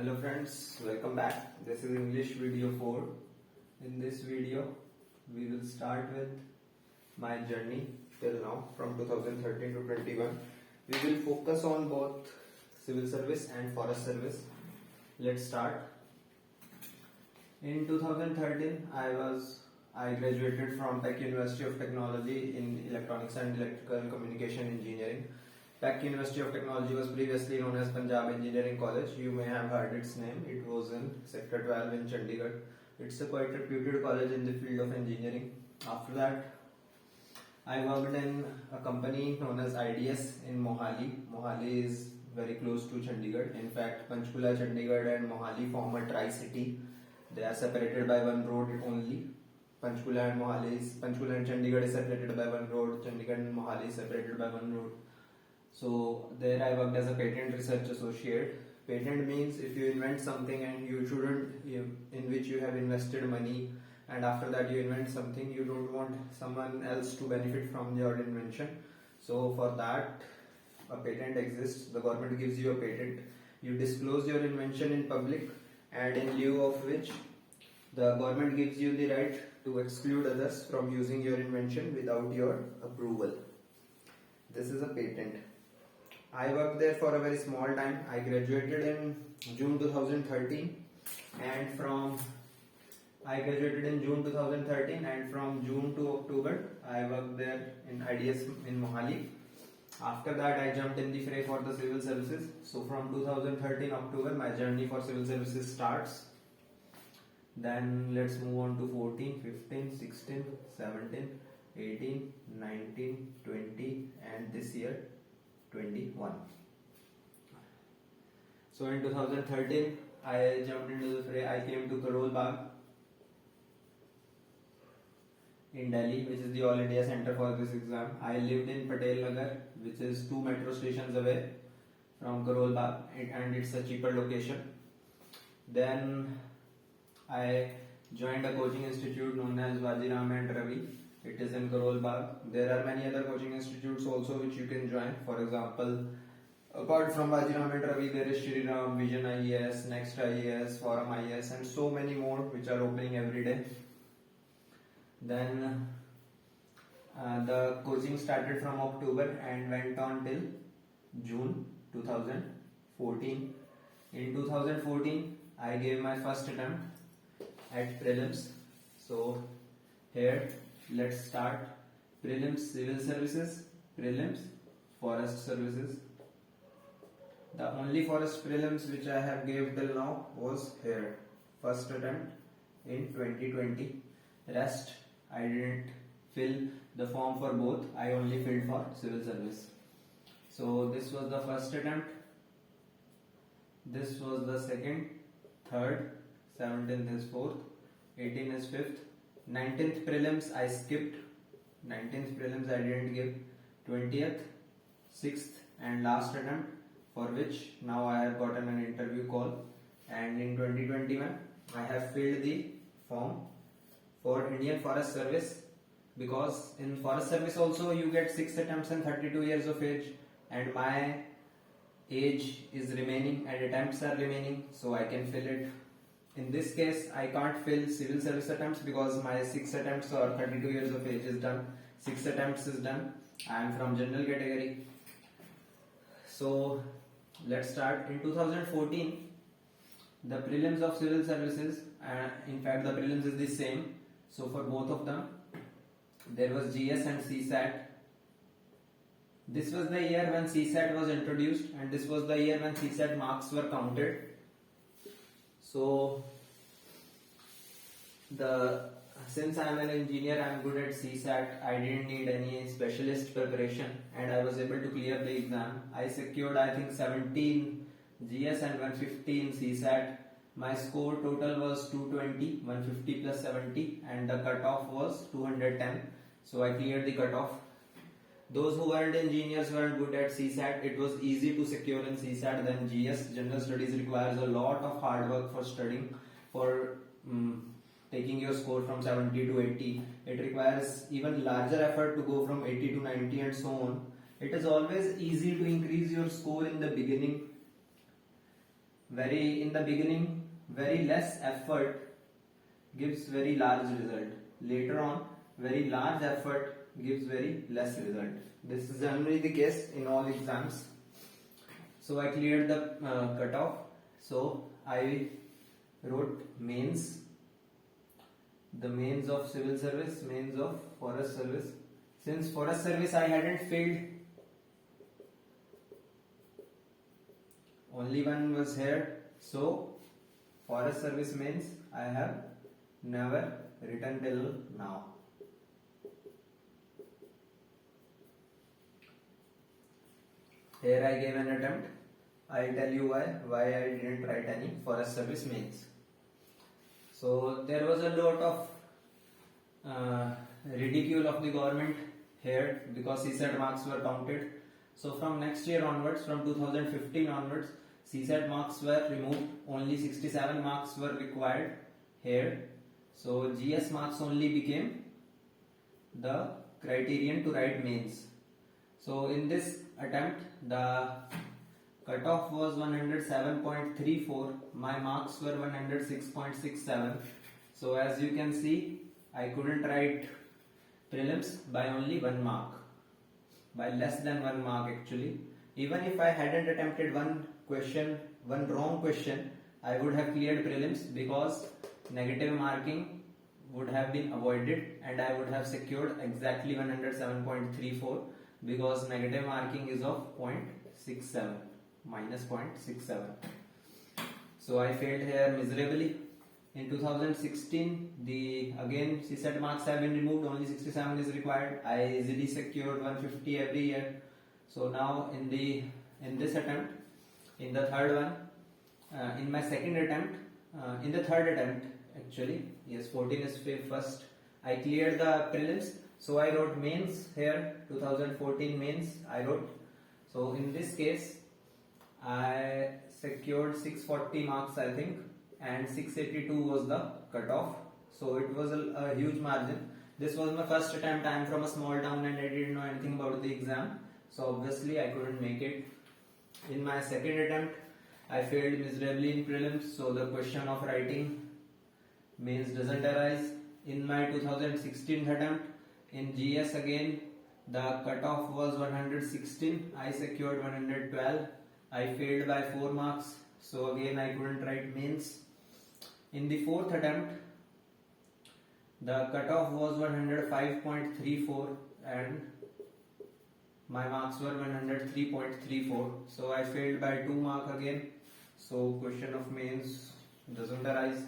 Hello friends, welcome back. This is English video 4. In this video, we will start with my journey till now from 2013 to 21. We will focus on both civil service and forest service. Let's start. In 2013, I graduated from Peck University of Technology in Electronics and Electrical Communication Engineering. Peck University of Technology was previously known as Punjab Engineering College. You may have heard its name. It was in Sector 12 in Chandigarh. It's a quite reputed college in the field of engineering. After that, I worked in a company known as IDS in Mohali. Mohali is very close to Chandigarh. In fact, Panchkula, Chandigarh and Mohali form a tri-city. They are separated by one road only. Panchkula and Chandigarh is separated by one road. Chandigarh and Mohali is separated by one road. So there I worked as a patent research associate. Patent means if you invent something and in which you have invested money, and after that you invent something, you don't want someone else to benefit from your invention. So for that, a patent exists. The government gives you a patent. You disclose your invention in public, and in lieu of which the government gives you the right to exclude others from using your invention without your approval. This is a patent. I worked there for a very small time. I graduated in June 2013 and from June to October I worked there in IDS in Mohali. After that I jumped in the fray for the civil services. So from 2013 October my journey for civil services starts. Then let's move on to 14, 15, 16, 17, 18, 19, 20 and this year 21. So in 2013 I jumped into the fray. I came to Karol Bagh in Delhi, which is the All India Center for this exam. I lived in Patel Nagar, which is 2 metro stations away from Karol Bagh, and it's a cheaper location. Then I joined a coaching institute known as Vajiram and Ravi. It is in Karol Bagh. There are many other coaching institutes also which you can join. For example, apart from Vajiram and Ravi, there is Shri Ram, Vision IAS, Next IAS, Forum IAS, and so many more which are opening every day. Then the coaching started from October and went on till June 2014. In 2014, I gave my first attempt at prelims. So here let's start. Prelims civil services, prelims forest services. The only forest prelims which I have gave till now was here, first attempt in 2020. Rest I didn't fill the form for both. I only filled for civil service. So this was the first attempt. This was the second, third, 17th is fourth, 18th is fifth. 19th prelims I skipped. 19th prelims I didn't give. 20th, 6th and last attempt, for which now I have gotten an interview call, and in 2021 I have filled the form for Indian Forest Service, because in Forest Service also you get 6 attempts and 32 years of age, and my age is remaining and attempts are remaining, so I can fill it. In this case, I can't fill civil service attempts because my 6 attempts or 32 years of age is done. 6 attempts is done. I am from general category. So let's start. In 2014, the prelims of civil services, in fact the prelims is the same. So for both of them, there was GS and CSAT. This was the year when CSAT was introduced, and this was the year when CSAT marks were counted. So since I am an engineer, I am good at CSAT. I didn't need any specialist preparation, and I was able to clear the exam. I secured I think 17 GS and 150 in CSAT. My score total was 220, 150 plus 70, and the cutoff was 210. So I cleared the cutoff. Those who weren't engineers weren't good at CSAT. It was easy to secure in CSAT than GS. General studies requires a lot of hard work for studying, for taking your score from 70 to 80. It requires even larger effort to go from 80 to 90 and so on. It is always easy to increase your score in the beginning in the beginning, very less effort gives very large result. Later on, very large effort gives very less result. This is generally the case in all exams. So I cleared the cutoff. So I wrote mains, the mains of civil service, mains of forest service. Since forest service I hadn't failed, only one was here, so forest service mains I have never written till now. Here I gave an attempt. I'll tell you why I didn't write any forest service mains. So there was a lot of ridicule of the government here because CSAT marks were counted. So from next year onwards, from 2015 onwards, CSAT marks were removed. Only 67 marks were required here. So GS marks only became the criterion to write mains. So in this attempt, the cutoff was 107.34. My marks were 106.67. So as you can see, I couldn't write prelims by only 1 mark, by less than 1 mark actually. Even if I hadn't attempted one wrong question, I would have cleared prelims because negative marking would have been avoided and I would have secured exactly 107.34 because negative marking is of 0.67, minus 0.67. So I failed here miserably. In 2016, again CSAT marks have been removed, only 67 is required. I easily secured 150 every year. So now in this attempt, in the third one, in my second attempt, in the third attempt actually, yes, 14 is first, I cleared the prelims. So I wrote mains here, 2014 mains I wrote. So in this case, I secured 640 marks I think, and 682 was the cutoff. So it was a huge margin. This was my first attempt. I am from a small town and I didn't know anything about the exam. So obviously I couldn't make it. In my second attempt, I failed miserably in prelims. So the question of writing mains doesn't arise. In my 2016 attempt, in GS again, the cutoff was 116. I secured 112. I failed by 4 marks. So again I couldn't write mains. In the fourth attempt, the cutoff was 105.34 and my marks were 103.34. So I failed by 2 marks again. So question of mains doesn't arise.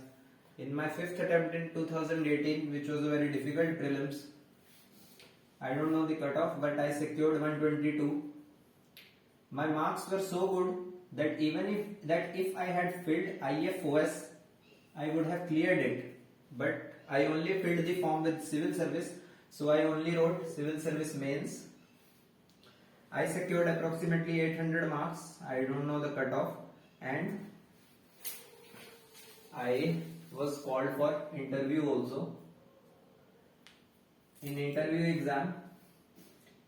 In my fifth attempt in 2018, which was a very difficult prelims, I don't know the cutoff, but I secured 122. My marks were so good that if I had filled IFOS, I would have cleared it. But I only filled the form with civil service, so I only wrote civil service mains. I secured approximately 800 marks. I don't know the cutoff, and I was called for interview also. In interview exam,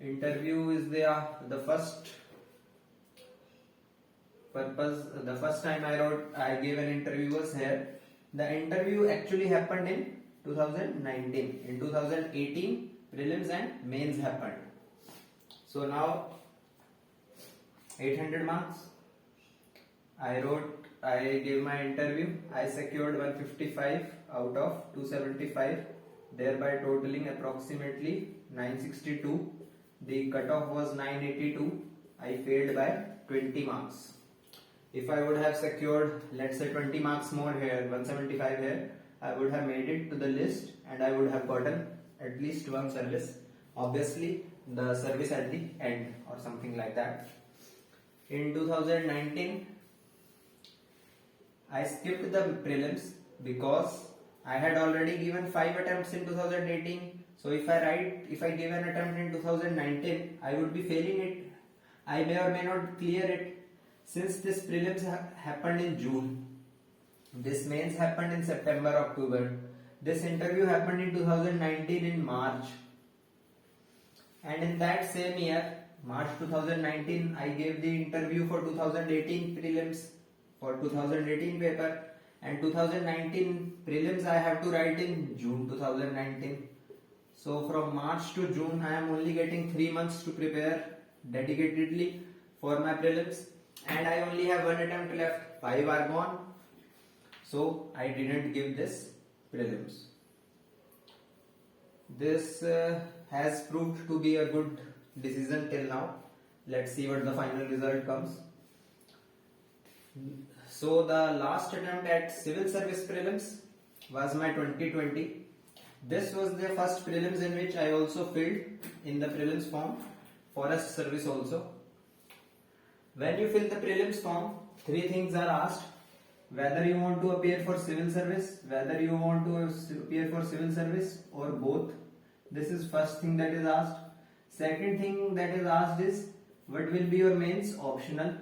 interview is the first purpose. The first time I gave an interview was here. The interview actually happened in 2019. In 2018, prelims and mains happened. So now 800 marks. I gave my interview. I secured 155 out of 275, thereby totaling approximately 962. The cutoff was 982. I failed by 20 marks. If I would have secured, let's say 20 marks more here, 175 here, I would have made it to the list and I would have gotten at least one service. Obviously, the service at the end or something like that. In 2019, I skipped the prelims because I had already given 5 attempts in 2018. So if I give an attempt in 2019, I would be failing it. I may or may not clear it. Since this prelims happened in June, this mains happened in September, October, this interview happened in 2019 in March, and in that same year, March 2019, I gave the interview for 2018 prelims for 2018 paper, and 2019 prelims I have to write in June 2019. So from March to June I am only getting 3 months to prepare dedicatedly for my prelims, and I only have one attempt left. 5 are gone, so I didn't give this prelims. This has proved to be a good decision till now. Let's see what the final result comes. So the last attempt at civil service prelims was my 2020. This was the first prelims in which I also filled in the prelims form forest service also. When you fill the prelims form, 3 things are asked: whether you want to appear for civil service, whether you want to appear for civil service, or both. This is first thing that is asked. Second thing that is asked is what will be your mains optional.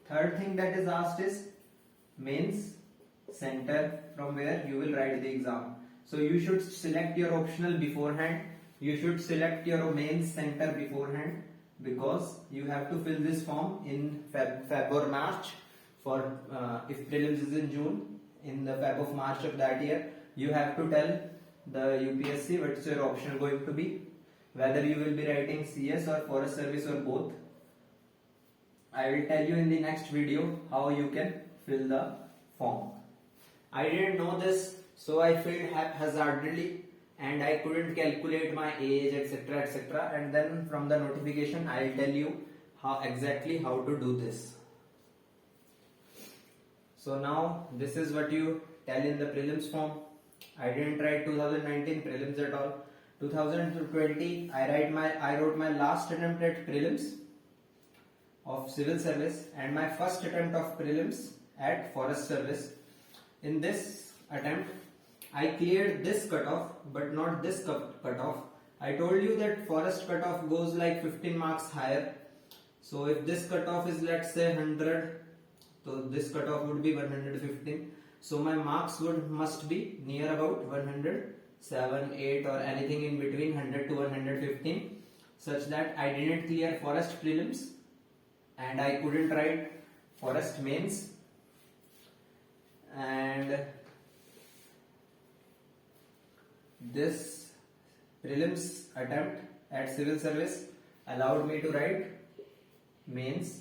Third thing that is asked is mains center from where you will write the exam. So you should select your optional beforehand. You should select your mains center beforehand, because you have to fill this form in Feb or March. For if prelims is in June, in the Feb of March of that year, you have to tell the UPSC what's your option going to be, whether you will be writing CS or forest service or both. I will tell you in the next video how you can fill the form. I didn't know this, so I filled haphazardly and I couldn't calculate my age, etc, etc, and then from the notification I will tell you exactly how to do this. So now this is what you tell in the prelims form. I didn't write 2019 prelims at all. 2020 I wrote my last attempt at prelims of civil service and my first attempt of prelims at forest service. In this attempt I cleared this cutoff but not this cutoff. I told you that forest cutoff goes like 15 marks higher. So if this cutoff is, let's say, 100, so this cutoff would be 115. So my marks must be near about 107, 8 or anything in between 100 to 115, such that I didn't clear forest prelims and I couldn't write forest mains. And this prelims attempt at civil service allowed me to write mains.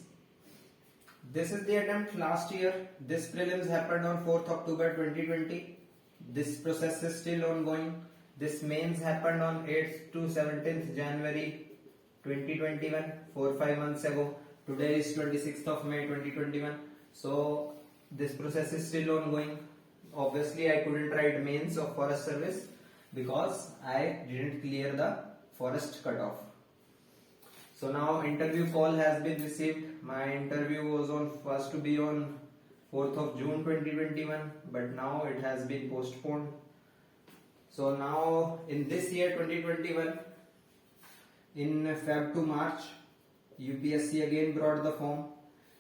This is the attempt last year. This prelims happened on 4th October 2020. This process is still ongoing. This mains happened on 8th to 17th January 2021, 4-5 months ago. Today is 26th of May 2021. So this process is still ongoing. Obviously I couldn't write mains of forest service because I didn't clear the forest cutoff. So now interview call has been received. My interview was supposed to be on 4th of June 2021, but now it has been postponed. So now in this year 2021, in Feb to March, UPSC again brought the form.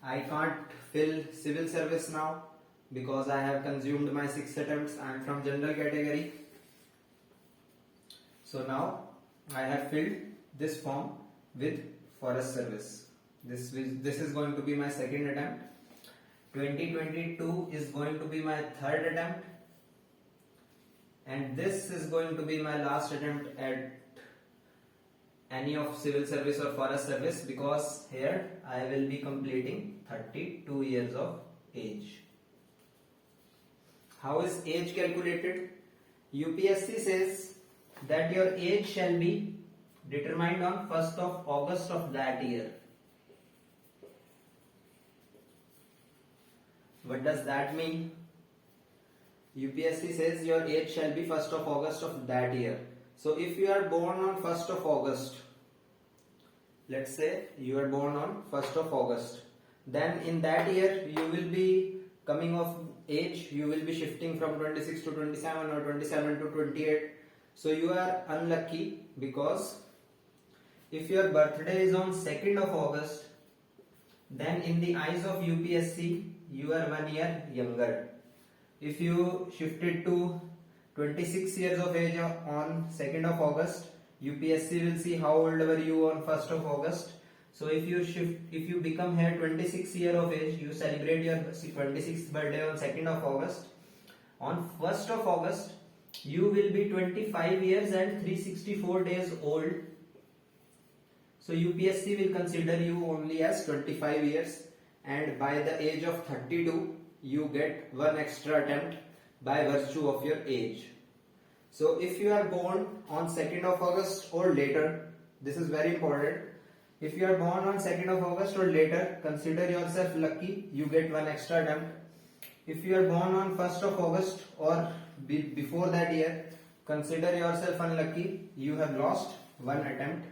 I can't fill civil service now because I have consumed my 6 attempts. I am from general category. So now I have filled this form with forest service. This is going to be my second attempt. 2022 is going to be my third attempt, and this is going to be my last attempt at any of civil service or forest service, because here I will be completing 32 years of age. How is age calculated? UPSC says that your age shall be determined on 1st of August of that year. What does that mean? UPSC says your age shall be 1st of August of that year. So if you are born on 1st of August, let's say you are born on 1st of August, then in that year you will be coming of age, you will be shifting from 26 to 27 or 27 to 28. So you are unlucky, because if your birthday is on 2nd of August, then in the eyes of UPSC you are 1 year younger. If you shifted to 26 years of age on 2nd of August, UPSC will see how old were you on 1st of August. So if you become here 26 year of age, you celebrate your 26th birthday on 2nd of August. On 1st of August, you will be 25 years and 364 days old. So UPSC will consider you only as 25 years, and by the age of 32, you get one extra attempt by virtue of your age. So if you are born on 2nd of August or later, this is very important. If you are born on 2nd of August or later, consider yourself lucky, you get one extra attempt. If you are born on 1st of August or before that year, consider yourself unlucky, you have lost one attempt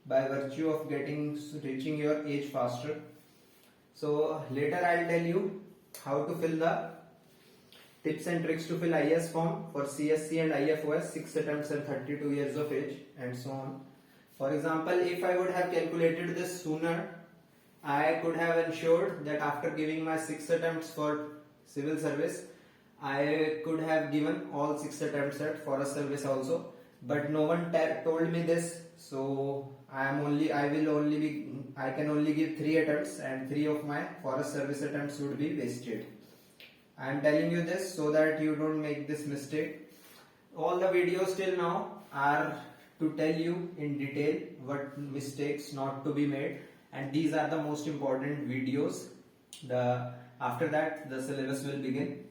by virtue of reaching your age faster. So later I will tell you how to fill the tips and tricks to fill IS form for CSC and IFOS, 6 attempts and 32 years of age, and so on. For example, if I would have calculated this sooner, I could have ensured that after giving my 6 attempts for civil service, I could have given all 6 attempts at forest service also. But no one told me this, so I can only give 3 attempts, and 3 of my forest service attempts would be wasted. I am telling you this so that you don't make this mistake. All the videos till now are to tell you in detail what mistakes not to be made, and these are the most important videos. After that the syllabus will begin.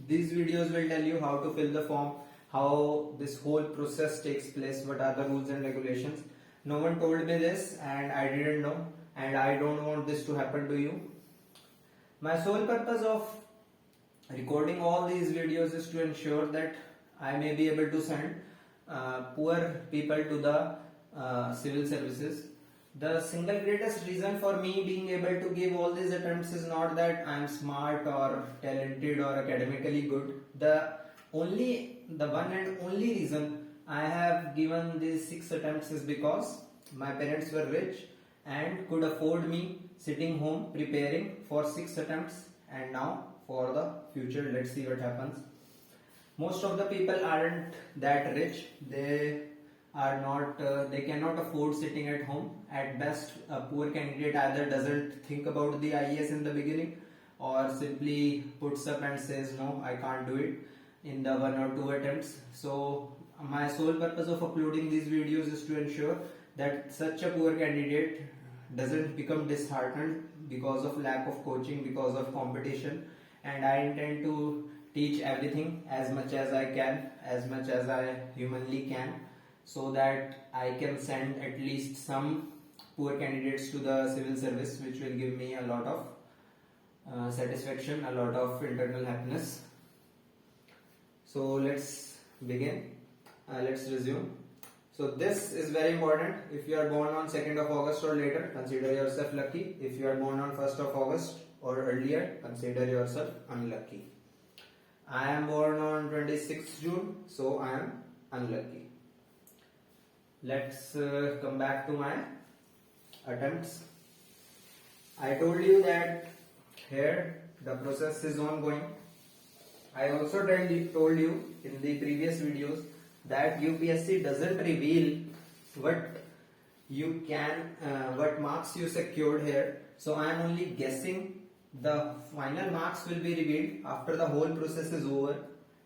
These videos will tell you how to fill the form, how this whole process takes place, what are the rules and regulations. No one told me this and I didn't know, and I don't want this to happen to you. My sole purpose of recording all these videos is to ensure that I may be able to send poor people to the civil services. The single greatest reason for me being able to give all these attempts is not that I am smart or talented or academically good. The one and only reason I have given these 6 attempts is because my parents were rich and could afford me sitting home preparing for 6 attempts, and now for the future, let's see what happens. Most of the people aren't that rich. They cannot afford sitting at home. At best, a poor candidate either doesn't think about the IAS in the beginning, or simply puts up and says no, I can't do it in the 1 or 2 attempts. So my sole purpose of uploading these videos is to ensure that such a poor candidate doesn't become disheartened because of lack of coaching, because of competition. And I intend to teach everything as much as I can, as much as I humanly can, so that I can send at least some poor candidates to the civil service, which will give me a lot of satisfaction, a lot of internal happiness. So let's begin. Let's resume. So this is very important. If you are born on 2nd of August or later, consider yourself lucky. If you are born on 1st of August or earlier, consider yourself unlucky. I am born on 26th June, so I am unlucky. Let's come back to my attempts. I told you that here the process is ongoing. I also told you in the previous videos that UPSC doesn't reveal what marks you secured here. So I am only guessing. The final marks will be revealed after the whole process is over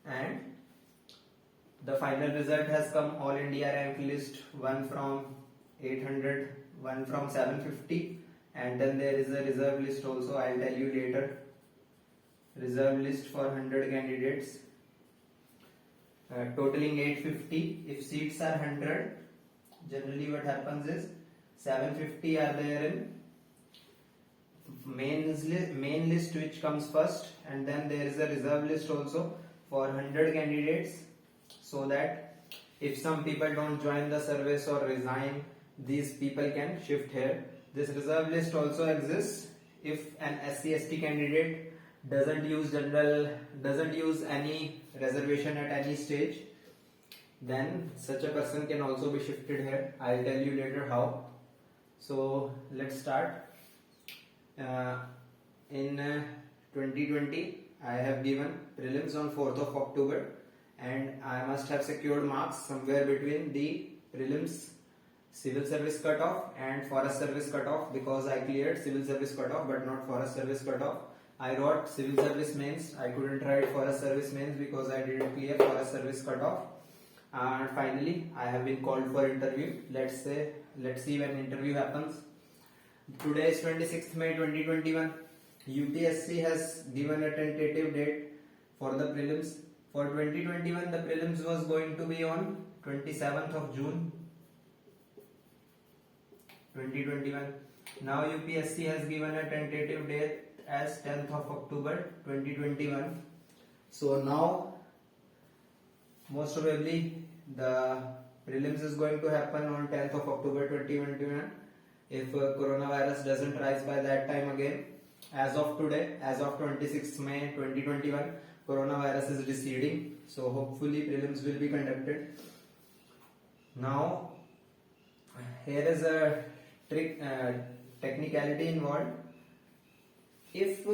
and the final result has come. All India rank list, one from 800, one from 750, and then there is a reserve list also. I will tell you later. Reserve list for 100 candidates, totaling 850. If seats are 100, generally what happens is 750 are there in main list, which comes first, and then there is a reserve list also for 100 candidates, so that if some people don't join the service or resign, these people can shift here. This reserve list also exists if an SC/ST candidate doesn't use any reservation at any stage, then such a person can also be shifted here. I'll tell you later how. So let's start. In 2020, I have given prelims on 4th of October, and I must have secured marks somewhere between the prelims civil service cutoff and forest service cutoff, because I cleared civil service cutoff but not forest service cutoff. I wrote civil service mains, I couldn't write forest service mains because I didn't clear forest service cutoff. And finally I have been called for interview. Let's see when interview happens. Today is 26th May 2021. UPSC has given a tentative date for the prelims. For 2021 the prelims was going to be on 27th of June 2021. Now UPSC has given a tentative date as 10th of October 2021. So now most probably the prelims is going to happen on 10th of October 2021 if coronavirus doesn't rise by that time again. As of today, as of 26th May 2021, coronavirus is receding, so hopefully prelims will be conducted. Now here is a technicality involved. If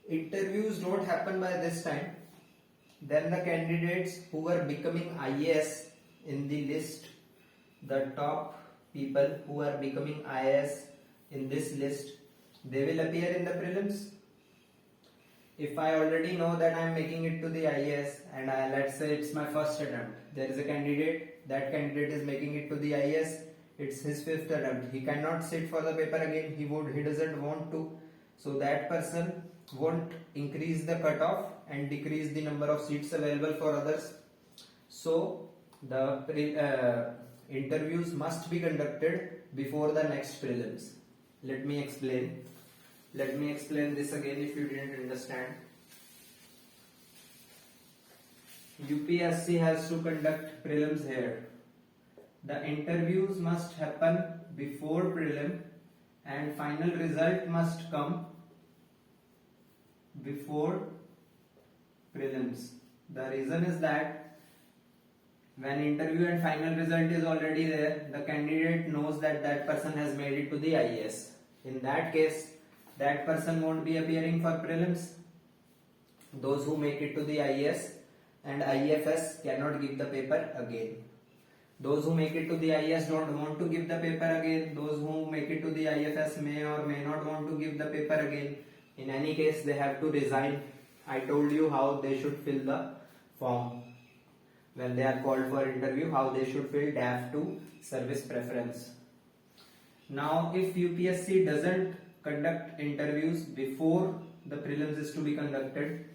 interviews don't happen by this time, then the candidates who are becoming IAS in the list, the top people who are becoming IAS in this list, they will appear in the prelims. If I already know that I am making it to the IAS and let's say it's my first attempt, there is a candidate, that candidate is making it to the IAS, it's his fifth attempt, he cannot sit for the paper again, he doesn't want to, so that person won't increase the cutoff and decrease the number of seats available for others. So the interviews must be conducted before the next prelims. Let me explain this again if you didn't understand. UPSC has to conduct prelims here. The interviews must happen before prelim and final result must come before prelims. The reason is that when interview and final result is already there, the candidate knows that that person has made it to the IAS. In that case, that person won't be appearing for prelims. Those who make it to the IAS and IFS cannot give the paper again. Those who make it to the IAS don't want to give the paper again. Those who make it to the IFS may or may not want to give the paper again. In any case, they have to resign. I told you how they should fill the form when they are called for interview, how they should fill DAF 2 service preference. Now if UPSC doesn't conduct interviews before the prelims is to be conducted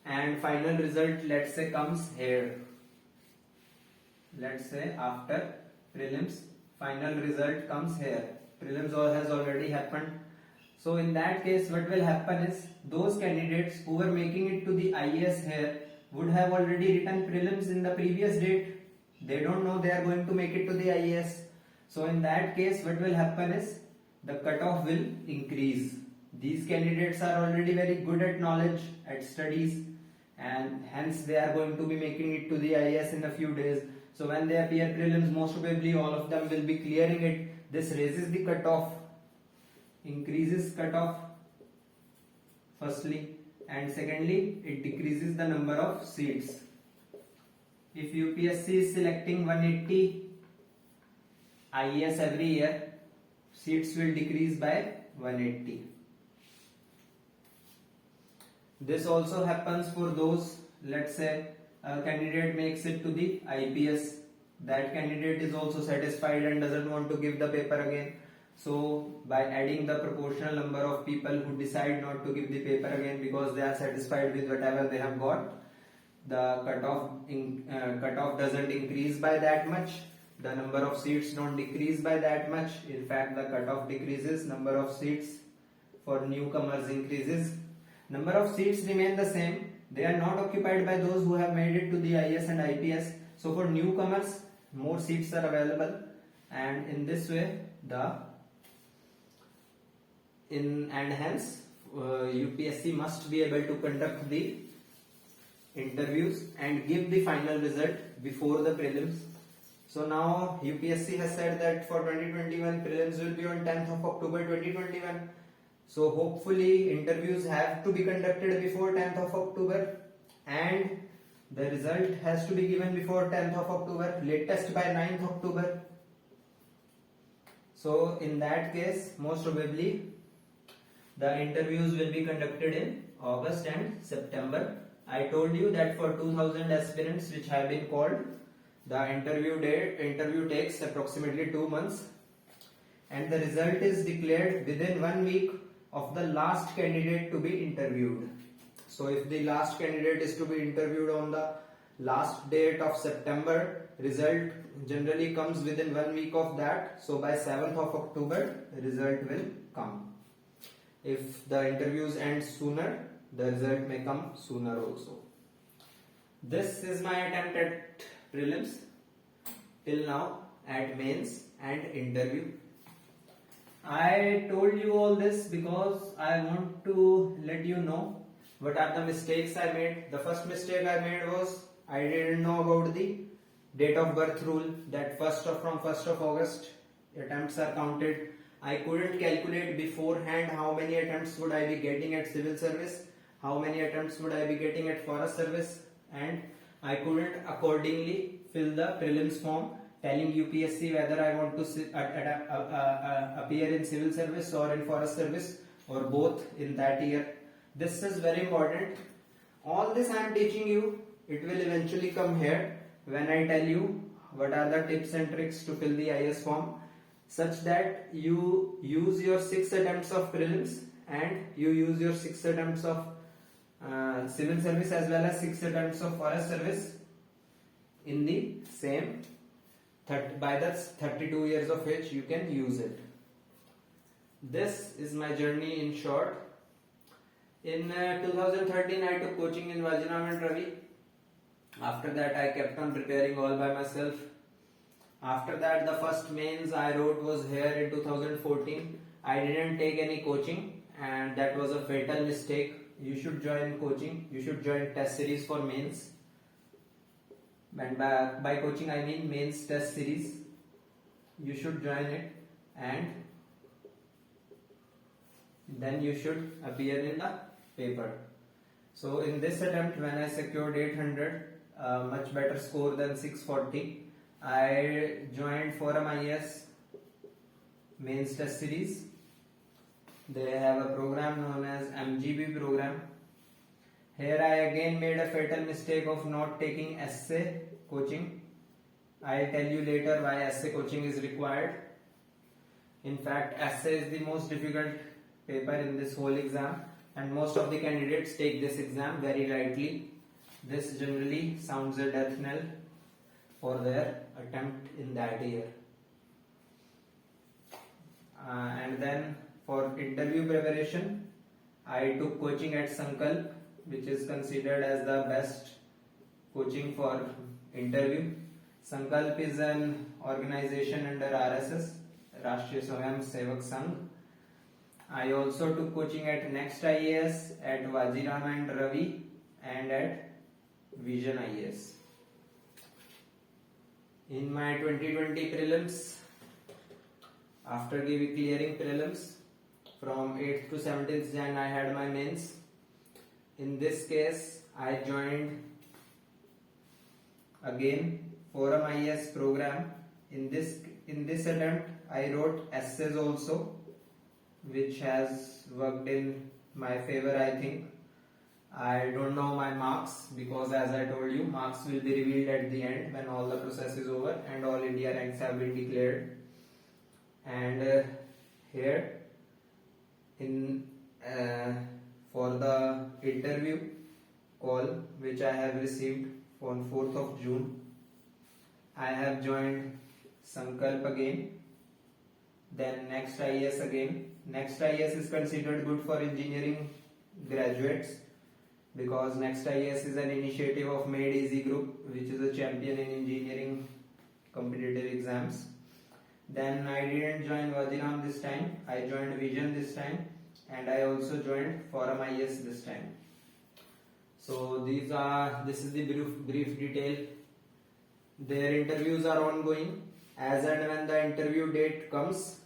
and final result let's say comes here, let's say after prelims final result comes here, prelims has already happened. So in that case what will happen is those candidates who were making it to the IAS here would have already written prelims in the previous date. They don't know they are going to make it to the IAS. So in that case what will happen is the cutoff will increase. These candidates are already very good at knowledge, at studies, and hence they are going to be making it to the IAS in a few days. So when they appear prelims, most probably all of them will be clearing it. This raises the cutoff, increases cutoff firstly, and secondly it decreases the number of seats. If UPSC is selecting 180 IAS every year, seats will decrease by 180. This also happens for those, let's say a candidate makes it to the IPS, that candidate is also satisfied and doesn't want to give the paper again. So by adding the proportional number of people who decide not to give the paper again because they are satisfied with whatever they have got, the cutoff doesn't increase by that much, the number of seats don't decrease by that much. In fact, the cutoff decreases, number of seats for newcomers increases. Number of seats remain the same, they are not occupied by those who have made it to the IAS and IPS. So for newcomers more seats are available, and in this way hence UPSC must be able to conduct the interviews and give the final result before the prelims. So now UPSC has said that for 2021 prelims will be on 10th of October 2021. So hopefully interviews have to be conducted before 10th of October and the result has to be given before 10th of October, latest by 9th October. So in that case, most probably the interviews will be conducted in August and September. I told you that for 2000 aspirants which have been called, the interview takes approximately 2 months, and the result is declared within 1 week of the last candidate to be interviewed. So if the last candidate is to be interviewed on the last date of September, result generally comes within 1 week of that. So by 7th of October, result will come. If the interviews end sooner, the result may come sooner also. This is my attempt at prelims till now, at mains and interview. I told you all this because I want to let you know what are the mistakes I made. The first mistake I made was I didn't know about the date of birth rule, that from 1st of August attempts are counted. I couldn't calculate beforehand how many attempts would I be getting at civil service, how many attempts would I be getting at forest service, and I couldn't accordingly fill the prelims form telling UPSC whether I want to appear in civil service or in forest service or both in that year. This is very important. All this I am teaching you, it will eventually come here when I tell you what are the tips and tricks to fill the IS form, such that you use your 6 attempts of prelims and you use your 6 attempts of civil service as well as 6 attempts of forest service in the same by the 32 years of age you can use it. This is my journey in short. In 2013 I took coaching in Vajiram and Ravi. After that I kept on preparing all by myself. After that the first mains I wrote was here in 2014. I didn't take any coaching and that was a fatal mistake. You should join coaching, you should join test series for mains. And by coaching I mean mains test series. You should join it and then you should appear in the paper. So in this attempt, when I secured 800, much better score than 640, I joined Forum IS mains test series. They have a program known as MGB program. Here I again made a fatal mistake of not taking essay coaching. I'll tell you later why essay coaching is required. In fact, essay is the most difficult paper in this whole exam, and most of the candidates take this exam very lightly. This generally sounds a death knell for their attempt in that year. And then for interview preparation, I took coaching at Sankalp, which is considered as the best coaching for interview. Sankalp is an organization under RSS, Rashtriya Swayam Sevak Sangh. I also took coaching at Next IAS, at Vajiram and Ravi, and at Vision IAS. In my 2020 prelims, after clearing prelims, from 8th to 17th Jan I had my mains. In this case, I joined again Forum IS program. In this attempt, I wrote essays also, which has worked in my favor, I think. I don't know my marks because, as I told you, marks will be revealed at the end when all the process is over and all India ranks have been declared. And here in for the interview call which I have received on 4th of June, I have joined Sankalp again, then Next IAS again. Next IAS is considered good for engineering graduates because Next IAS is an initiative of Made Easy Group, which is a champion in engineering competitive exams. Then I didn't join Vajiram this time, I joined Vision this time, and I also joined Forum IS this time. So this is the brief detail. Their interviews are ongoing. As and when the interview date comes,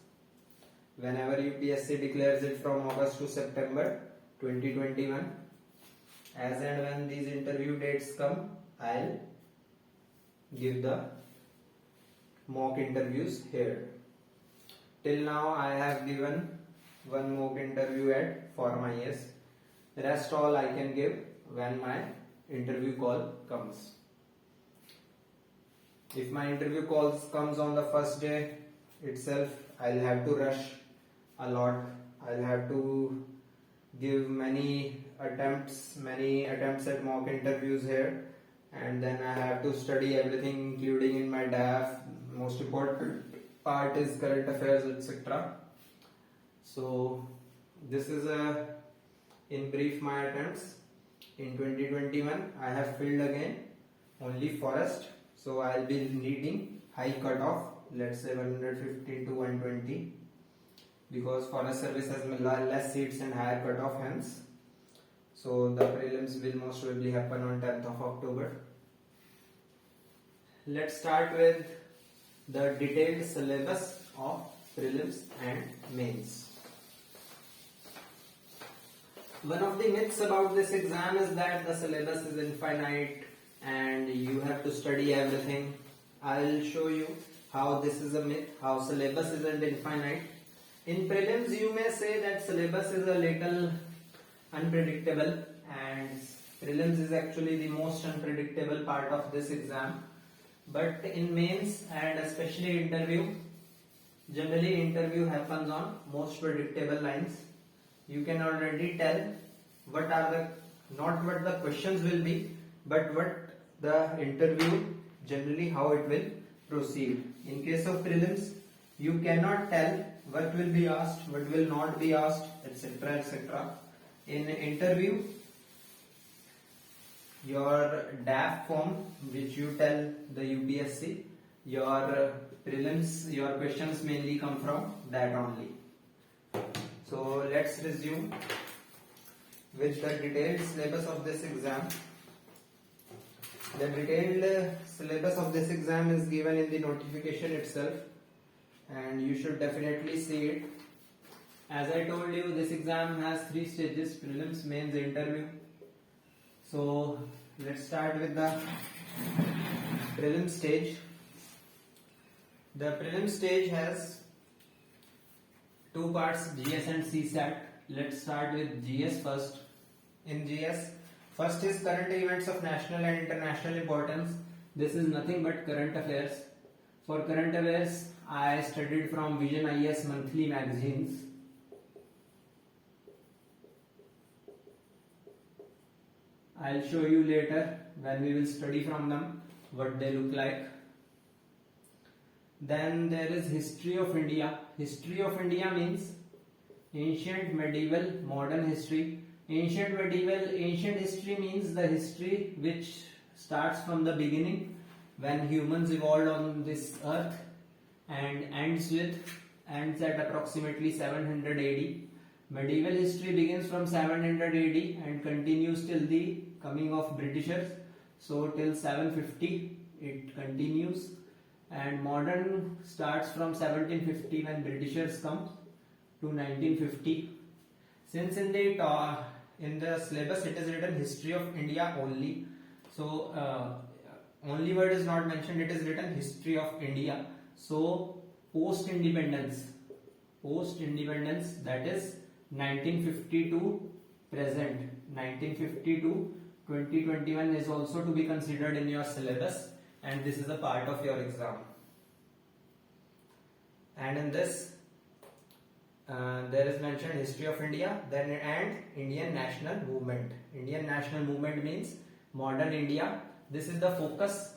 whenever UPSC declares it from August to September 2021, as and when these interview dates come, I'll give the mock interviews here. till now I have given one mock interview at FormIS. Rest all I can give when my interview call comes. If my interview calls comes on the first day itself, I'll have to rush a lot. I'll have to give many attempts at mock interviews here, and then I have to study everything, including in my DAF. Most important part is current affairs, etc. So this is in brief my attempts. In 2021 I have filled again only forest, so I'll be needing high cutoff, let's say 115 to 120, because forest service has less seats and higher cutoff, hence. So the prelims will most probably happen on 10th of October. Let's start with the detailed syllabus of prelims and mains. One of the myths about this exam is that the syllabus is infinite and you have to study everything. I'll show you how this is a myth, how syllabus isn't infinite. In prelims you may say that syllabus is a little unpredictable, and prelims is actually the most unpredictable part of this exam. But in mains and especially interview, generally interview happens on most predictable lines. You can already tell what are the, not what the questions will be, but what the interview generally how it will proceed. In case of prelims, you cannot tell what will be asked, what will not be asked, etc., etc. In interview, your DAF form which you tell the UPSC, your prelims, your questions mainly come from that only. So let's resume with the detailed syllabus of this exam. The detailed syllabus of this exam is given in the notification itself, and you should definitely see it. As I told you, this exam has 3 stages: prelims, mains, interview. So let's start with the prelim stage. The prelim stage has 2 parts, GS and CSAT. Let's start with GS first. In GS, first is current events of national and international importance. This is nothing but current affairs. For current affairs, I studied from Vision IS monthly magazines. I'll show you later when we will study from them what they look like. Then there is history of India. History of India means ancient, medieval, modern history. Ancient history means the history which starts from the beginning when humans evolved on this earth and ends at approximately 700 AD. Medieval history begins from 700 AD and continues till the coming of Britishers. So till 750 it continues, and modern starts from 1750 when Britishers come to 1950. Since in the syllabus it is written history of India only, so only word is not mentioned, it is written history of India. So post independence, that is 1950 to present, 1950 to 2021 is also to be considered in your syllabus, and this is a part of your exam. And in this there is mentioned history of India, then and Indian national movement. Indian national movement means modern India. This is the focus.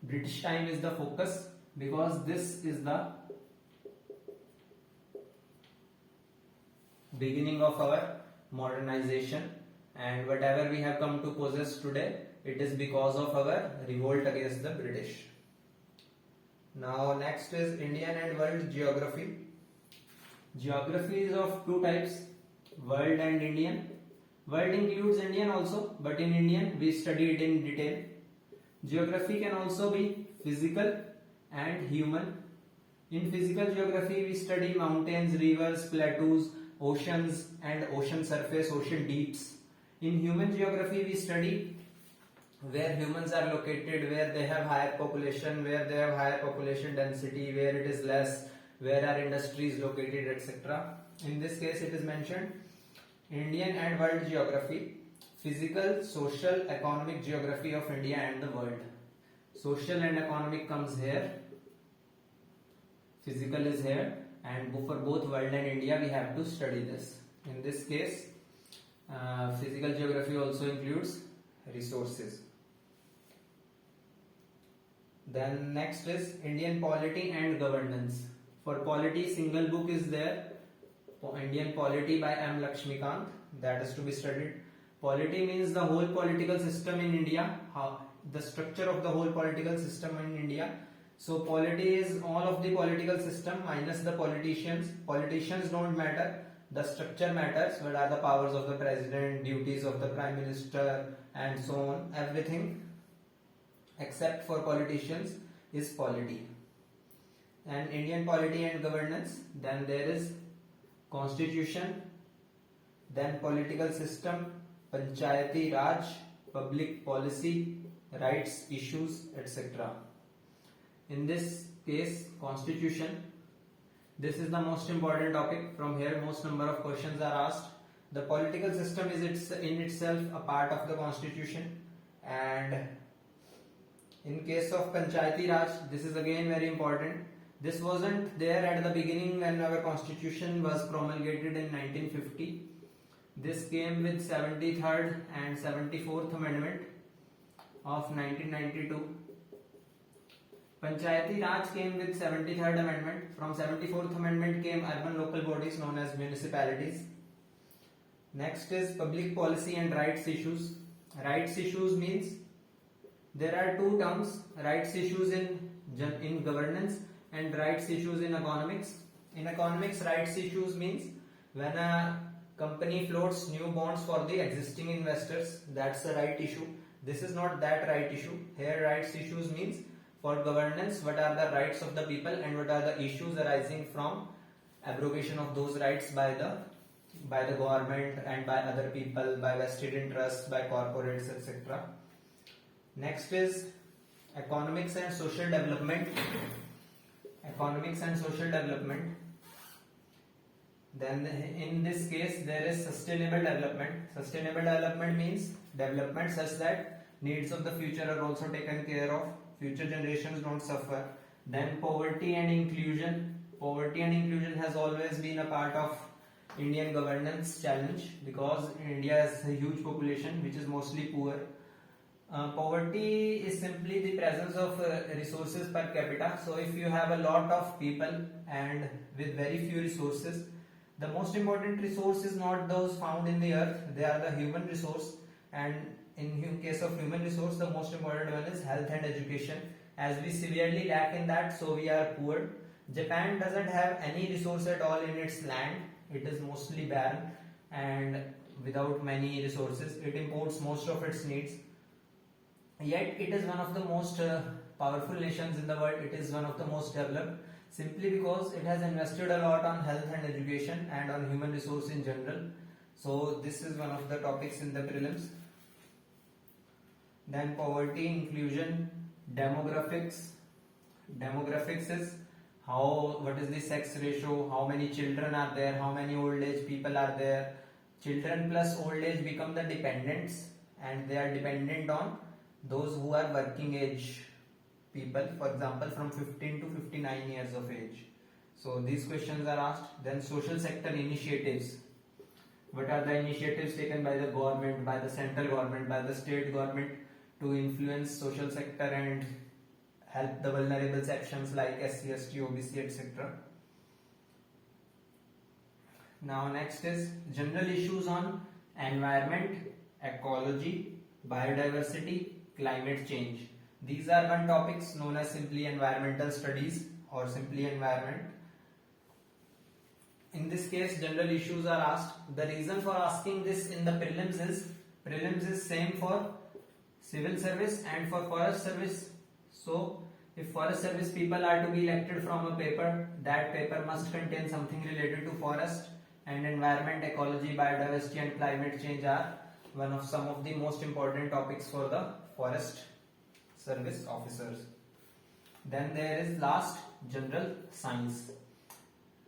British time is the focus because this is the beginning of our modernization, and whatever we have come to possess today, it is because of our revolt against the British. Now next is Indian and world geography. Geography is of 2 types, world and Indian. World includes Indian also, but in Indian we study it in detail. Geography can also be physical and human. In physical geography we study mountains, rivers, plateaus, oceans and ocean surface, ocean deeps. In human geography we study where humans are located, where they have higher population, where they have higher population density, where it is less, where are industries located, etc. In this case, it is mentioned Indian and world geography, physical, social, economic geography of India and the world. Social and economic comes here, physical is here, and for both world and India we have to study this. In this case, physical geography also includes resources. Then next is Indian polity and governance. For polity, single book is there, Indian polity by M. Lakshmikant, that is to be studied. Polity means the whole political system in India, the structure of the whole political system in India. So polity is all of the political system minus the politicians. Politicians don't matter, the structure matters. What are the powers of the president, duties of the prime minister, and so on. Everything except for politicians is polity. And Indian polity and governance, then there is constitution, then political system, panchayati raj, public policy, rights issues, etc. In this case, constitution, this is the most important topic. From here most number of questions are asked. The political system is in itself a part of the constitution, and in case of panchayati raj, this is again very important. This wasn't there at the beginning when our constitution was promulgated in 1950. This came with 73rd and 74th amendment of 1992. Panchayati Raj came with 73rd amendment. From 74th amendment came urban local bodies known as municipalities. Next is public policy and rights issues. Rights issues means there are two terms, rights issues in governance and rights issues in economics. In economics, rights issues means when a company floats new bonds for the existing investors, that's the right issue. This is not that right issue. Here rights issues means for governance, what are the rights of the people and what are the issues arising from abrogation of those rights by the government and by other people, by vested interests, by corporates, etc. Next is economics and social development. Economics and social development. Then in this case there is sustainable development. Sustainable development means development such that needs of the future are also taken care of, future generations don't suffer. Then poverty and inclusion. Poverty and inclusion has always been a part of Indian governance challenge because India has a huge population which is mostly poor. Poverty is simply the presence of resources per capita. So if you have a lot of people and with very few resources, the most important resource is not those found in the earth, they are the human resource. And in case of human resource, the most important one is health and education. As we severely lack in that, so we are poor. Japan doesn't have any resource at all in its land. It is mostly barren and without many resources. It imports most of its needs. Yet it is one of the most powerful nations in the world. It is one of the most developed simply because it has invested a lot on health and education and on human resource in general. So this is one of the topics in the prelims. Then poverty, inclusion, demographics. Demographics is what is the sex ratio, how many children are there, how many old age people are there. Children plus old age become the dependents and they are dependent on those who are working age people, for example from 15 to 59 years of age. So these questions are asked. Then social sector initiatives. What are the initiatives taken by the government, by the central government, by the state government to influence social sector and help the vulnerable sections like SC, ST, OBC, etc. Now next is general issues on environment, ecology, biodiversity, climate change. These are one topics known as simply environmental studies or simply environment. In this case, general issues are asked. The reason for asking this in the prelims is same for civil service and for forest service. So, if forest service people are to be elected from a paper, that paper must contain something related to forest and environment, ecology, biodiversity and climate change are some of the most important topics for the forest service officers. Then there is last, general science.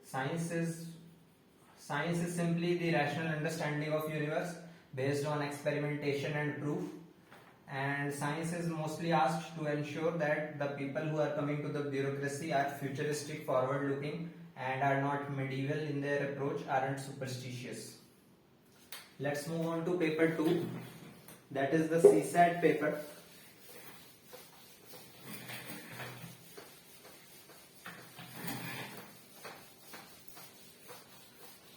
Science is simply the rational understanding of universe based on experimentation and proof. And science is mostly asked to ensure that the people who are coming to the bureaucracy are futuristic, forward looking, and are not medieval in their approach, aren't superstitious. Let's move on to paper 2, that is the CSAT paper.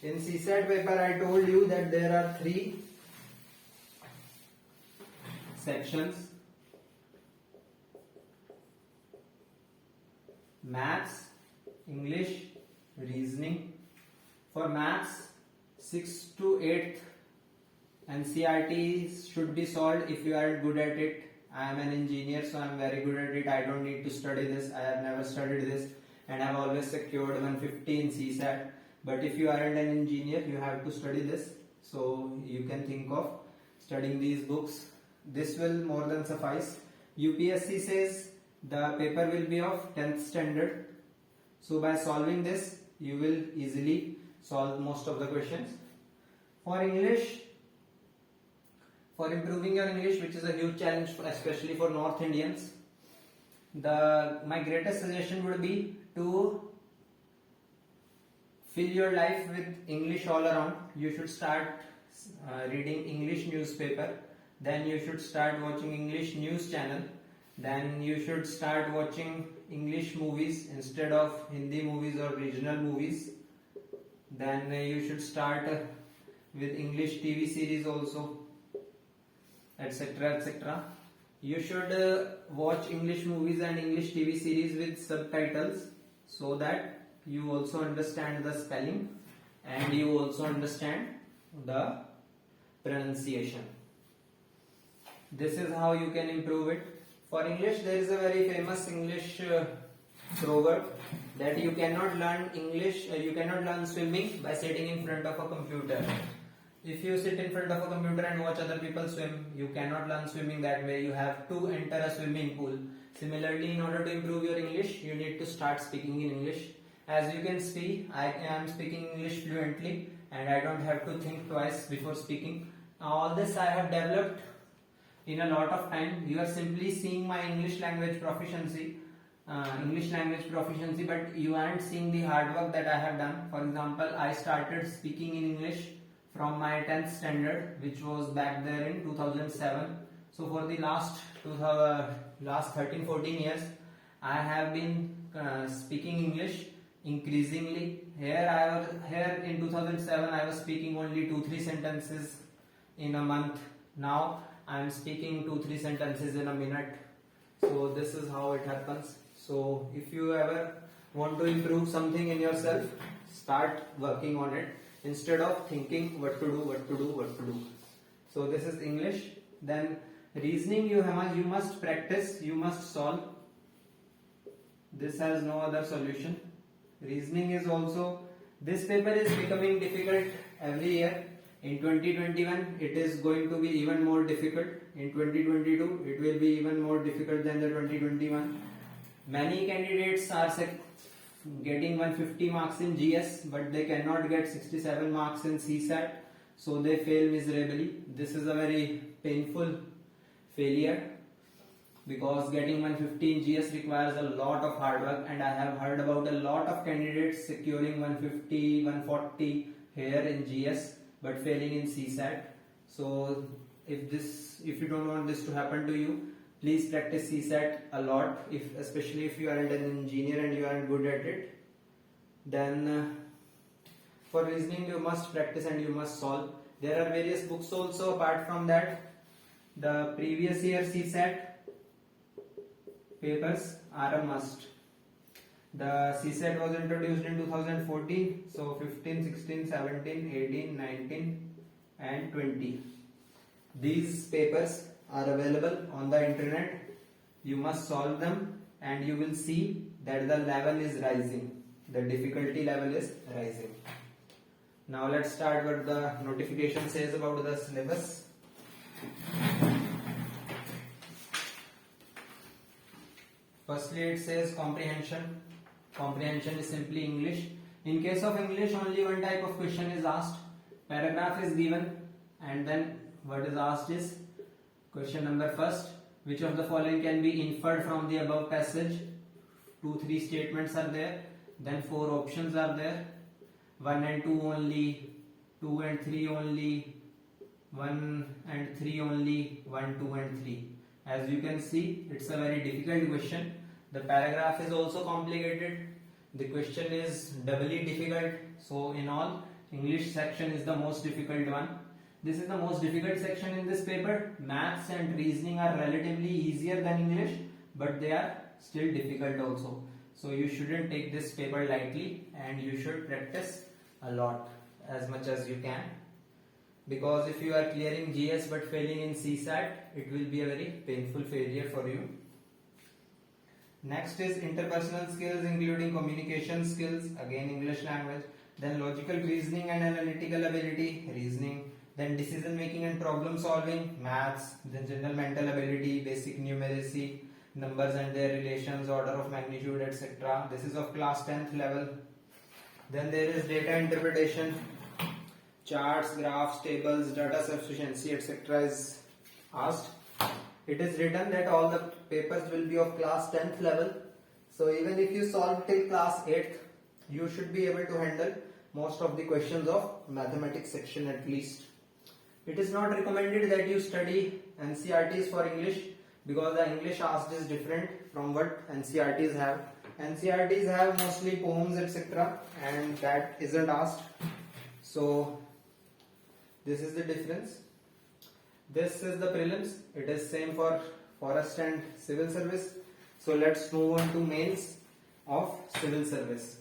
In CSAT paper I told you that there are 3 sections: maths, English, reasoning. For maths, 6th to 8th NCERT should be solved if you are good at it. I am an engineer, so I am very good at it. I don't need to study this. I have never studied this and I have always secured 150 in CSAT. But if you aren't an engineer, you have to study this. So you can think of studying these books. This will more than suffice. UPSC says the paper will be of 10th standard. So by solving this, you will easily solve most of the questions. For English, for improving your English, which is a huge challenge especially for North Indians, my greatest suggestion would be to fill your life with English all around. You should start reading English newspaper. Then you should start watching English news channel. Then you should start watching English movies instead of Hindi movies or regional movies. Then you should start with English TV series also, etc., etc. You should watch English movies and English TV series with subtitles so that you also understand the spelling and you also understand the pronunciation. This is how you can improve it. For English, there is a very famous English proverb that you cannot learn English, you cannot learn swimming by sitting in front of a computer. If you sit in front of a computer and watch other people swim, you cannot learn swimming that way. You have to enter a swimming pool. Similarly, in order to improve your English, you need to start speaking in English. As you can see, I am speaking English fluently and I don't have to think twice before speaking. All this I have developed in a lot of time. You are simply seeing my English language proficiency, but you aren't seeing the hard work that I have done. For example, I started speaking in English from my 10th standard, which was back there in 2007. So for the last 13-14 years, I have been speaking English increasingly. Here in 2007, I was speaking only 2-3 sentences in a month. Now I am speaking 2-3 sentences in a minute. So this is how it happens. So if you ever want to improve something in yourself, start working on it instead of thinking what to do. So this is English. Then reasoning, you must practice, you must solve. This has no other solution. Reasoning is also, this paper is becoming difficult every year. In 2021, it is going to be even more difficult. In 2022, it will be even more difficult than the 2021. Many candidates are getting 150 marks in GS, but they cannot get 67 marks in CSAT, so they fail miserably. This is a very painful failure because getting 150 in GS requires a lot of hard work, and I have heard about a lot of candidates securing 150, 140 here in GS but failing in CSAT. So if you don't want this to happen to you, please practice CSAT a lot, especially if you aren't an engineer and you aren't good at it. Then for reasoning, you must practice and you must solve. There are various books also apart from that. The previous year CSAT papers are a must. The CSAT was introduced in 2014, so 15, 16, 17, 18, 19 and 20. These papers are available on the internet. You must solve them and you will see that the level is rising. The difficulty level is rising. Now let's start what the notification says about the syllabus. Firstly, it says comprehension. Comprehension is simply English. In case of English, only one type of question is asked. Paragraph is given, and then what is asked is question number first. Which of the following can be inferred from the above passage? 2-3 statements are there. Then 4 options are there. 1 and 2 only, 2 and 3 only, 1 and 3 only, 1, 2 and 3. As you can see, it's a very difficult question. The paragraph is also complicated. The question is doubly difficult. So in all, English section is the most difficult one. This is the most difficult section in this paper. Maths and reasoning are relatively easier than English, but they are still difficult also. So you shouldn't take this paper lightly, and you should practice a lot, as much as you can. Because if you are clearing GS but failing in CSAT, it will be a very painful failure for you. Next is interpersonal skills, including communication skills, again English language. Then logical reasoning and analytical ability, reasoning. Then decision making and problem solving, maths. Then general mental ability, basic numeracy, numbers and their relations, order of magnitude, etc. This is of class 10th level. Then there is data interpretation, charts, graphs, tables, data sufficiency, etc. is asked. It is written that all the papers will be of class 10th level. So even if you solve till class 8th, you should be able to handle most of the questions of mathematics section at least. It is not recommended that you study NCERTs for English, because the English asked is different from what NCERTs have. NCERTs have mostly poems, etc., and that isn't asked. So this is the difference. This is the prelims. It is same for forest and civil service. So let's move on to mains of civil service.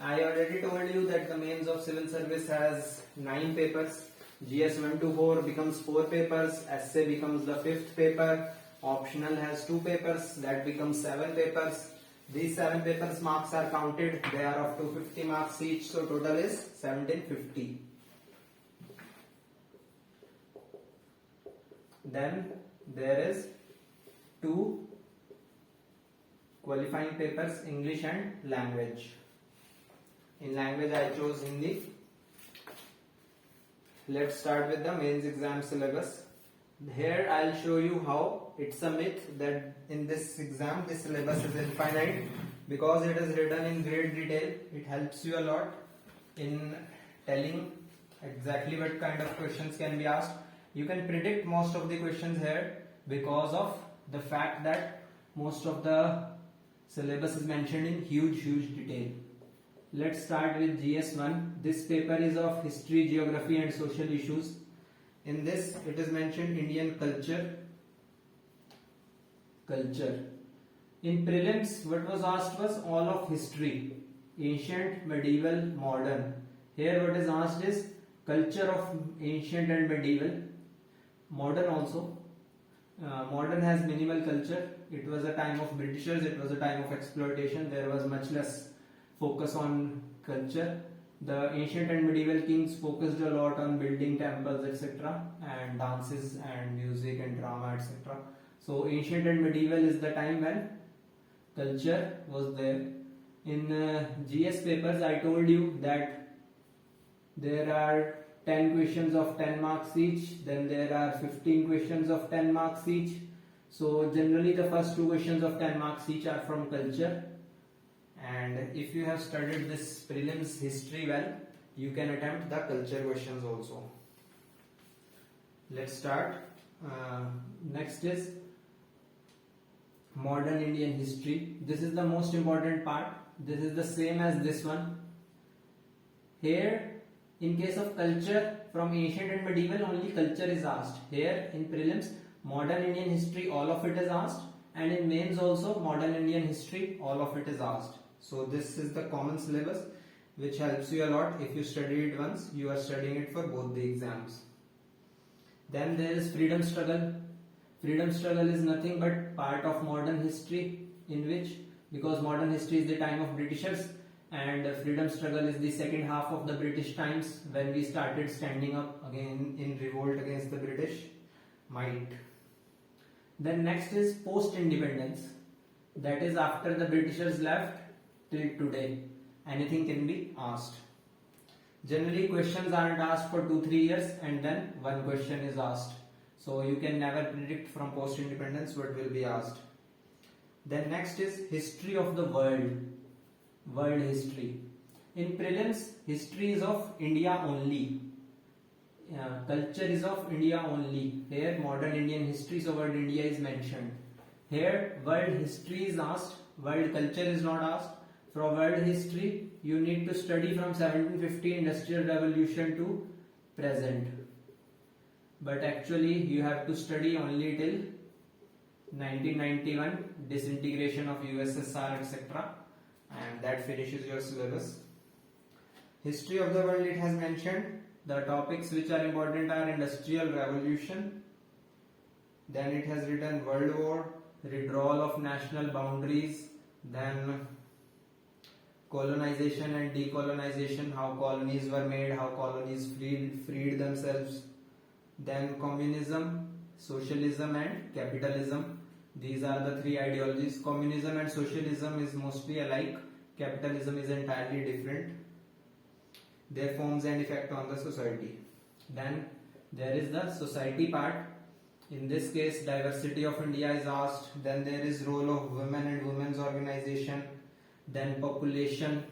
I already told you that the mains of civil service has 9 papers. GS 1 to 4 becomes 4 papers. Essay becomes the 5th paper. Optional has 2 papers. That becomes 7 papers. These 7 papers marks are counted. They are of 250 marks each. So total is 1750. Then there is 2 qualifying papers, English and language. In language I chose Hindi. Let's start with the mains exam syllabus. Here I'll show you how it's a myth that in this exam this syllabus is infinite, because it is written in great detail. It helps you a lot in telling exactly what kind of questions can be asked. You can predict most of the questions here because of the fact that most of the syllabus is mentioned in huge detail. Let's start with GS1. This paper is of history, geography and social issues. In this it is mentioned Indian culture. In prelims what was asked was all of history, ancient, medieval, modern. Here what is asked is culture of ancient and medieval. Modern also. Modern has minimal culture. It was a time of Britishers, it was a time of exploitation. There was much less focus on culture. The ancient and medieval kings focused a lot on building temples, etc., and dances and music and drama, etc. So ancient and medieval is the time when culture was there. In GS papers I told you that there are 10 questions of 10 marks each, then there are 15 questions of 10 marks each. So generally the first 2 questions of 10 marks each are from culture. And if you have studied this prelims history well, you can attempt the culture questions also. Let's start. Next is modern Indian history. This is the most important part. This is the same as this one. Here, in case of culture, from ancient and medieval only culture is asked. Here in prelims, modern Indian history, all of it is asked. And in mains also, modern Indian history, all of it is asked. So this is the common syllabus which helps you a lot. If you study it once, you are studying it for both the exams. Then there is freedom struggle. Freedom struggle is nothing but part of modern history, in which, because modern history is the time of Britishers and freedom struggle is the second half of the British times, when we started standing up again in revolt against the British. Might. Then next is post-independence. That is after the Britishers left till today. Anything can be asked. Generally questions aren't asked for 2-3 years and then one question is asked. So you can never predict from post-independence what will be asked. Then next is history of the world. World history. In prelims, history is of India only. Culture is of India only. Here modern Indian history, so word India is mentioned. Here world history is asked, world culture is not asked. For world history, you need to study from 1750 Industrial Revolution to present. But actually you have to study only till 1991, disintegration of USSR, etc. And that finishes your syllabus. History of the world, it has mentioned. The topics which are important are Industrial Revolution. Then it has written World War, withdrawal of national boundaries, then colonization and decolonization, how colonies were made, how colonies freed themselves, then communism, socialism and capitalism. These are the three ideologies. Communism and socialism is mostly alike, capitalism is entirely different. Their forms and effect on the society. Then there is the society part. In this case, diversity of India is asked. Then there is role of women and women's organization. Then population.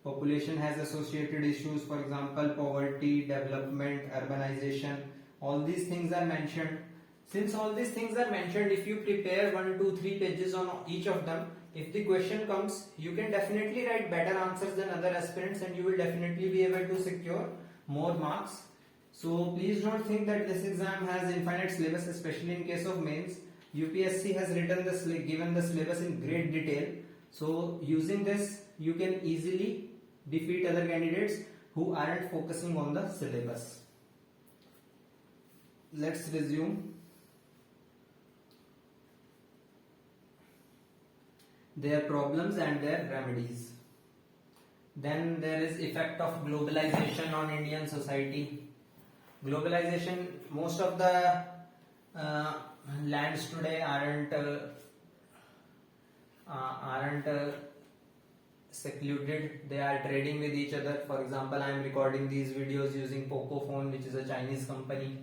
Population has associated issues, for example, poverty, development, urbanization. All these things are mentioned. Since all these things are mentioned, if you prepare 1, 2, 3 pages on each of them, if the question comes, you can definitely write better answers than other aspirants and you will definitely be able to secure more marks. So please don't think that this exam has infinite syllabus, especially in case of mains. UPSC has given the syllabus in great detail. So using this, you can easily defeat other candidates who aren't focusing on the syllabus. Let's resume. Their problems and their remedies. Then there is effect of globalization on Indian society. Globalization, most of the lands today aren't secluded. They are trading with each other. For example, I am recording these videos using Poco phone, which is a Chinese company.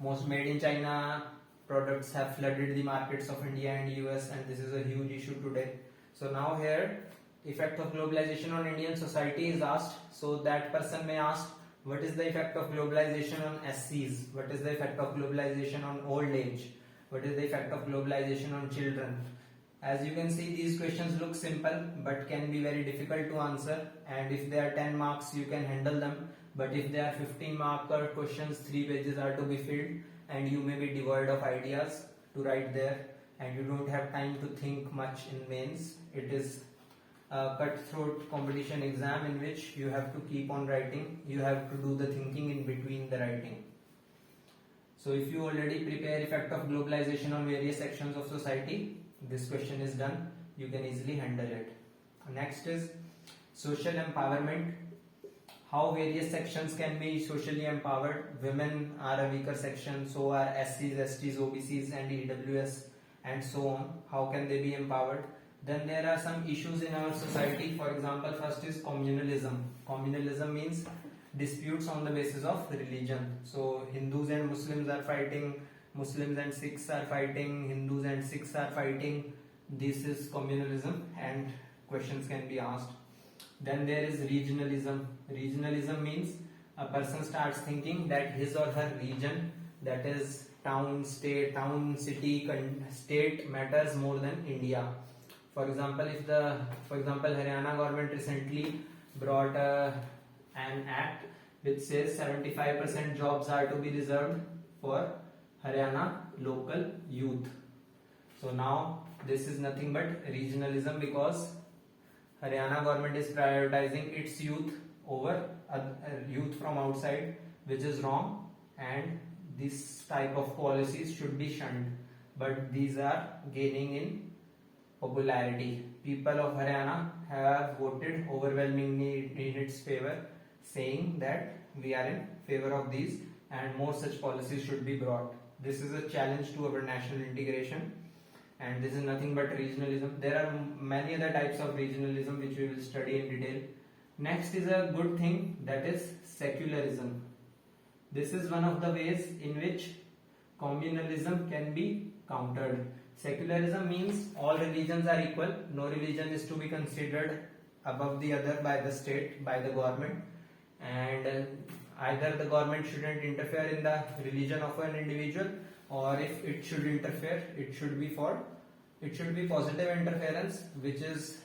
Most made in China products have flooded the markets of India and US, and this is a huge issue today. So now here, effect of globalization on Indian society is asked. So that person may ask, what is the effect of globalization on SCs? What is the effect of globalization on old age? What is the effect of globalization on children? As you can see, these questions look simple but can be very difficult to answer, and if they are 10 marks you can handle them, but if they are 15 mark questions, 3 pages are to be filled and you may be devoid of ideas to write there and you don't have time to think much in mains. It is a cutthroat competition exam in which you have to keep on writing, you have to do the thinking in between the writing. So if you already prepare effect of globalization on various sections of society, this question is done, you can easily handle it. Next is social empowerment. How various sections can be socially empowered. Women are a weaker section, so are SCs, STs, OBCs and EWS and so on. How can they be empowered? Then there are some issues in our society. For example, first is communalism. Communalism means disputes on the basis of religion. So Hindus and Muslims are fighting, Muslims and Sikhs are fighting, Hindus and Sikhs are fighting. This is communalism and questions can be asked. Then there is regionalism. Regionalism means a person starts thinking that his or her region, that is town, state, town, city, state matters more than India. For example, Haryana government recently brought an act which says 75% jobs are to be reserved for Haryana local youth. So now this is nothing but regionalism, because Haryana government is prioritizing its youth over youth from outside, which is wrong, and this type of policies should be shunned. But these are gaining in popularity. People of Haryana have voted overwhelmingly in its favor, saying that we are in favor of these and more such policies should be brought. this is a challenge to our national integration, and this is nothing but regionalism. There are many other types of regionalism which we will study in detail. Next is a good thing, that is secularism. This is one of the ways in which communalism can be countered. Secularism means all religions are equal, no religion is to be considered above the other by the state, by the government, and either the government shouldn't interfere in the religion of an individual, or if it should interfere, it should be positive interference, which is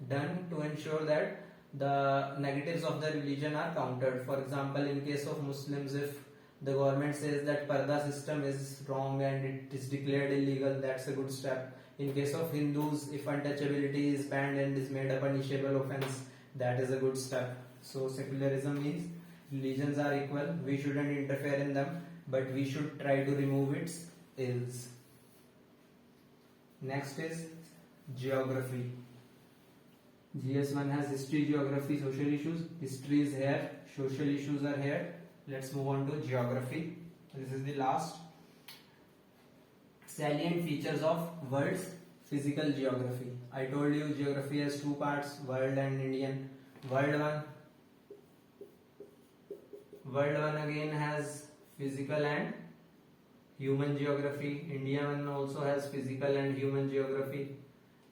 done to ensure that the negatives of the religion are countered. For example, in case of Muslims, if the government says that parda system is wrong and it is declared illegal, that's a good step. In case of Hindus, if untouchability is banned and is made a punishable offense, that is a good step. So secularism means religions are equal, we shouldn't interfere in them, but we should try to remove its ills. Next is geography. GS1 has history, geography, social issues. History is here, social issues are here. Let's move on to geography. This is the last. Salient features of world's physical geography. I told you geography has two parts, world and Indian. World one again has physical and human geography. India one also has physical and human geography.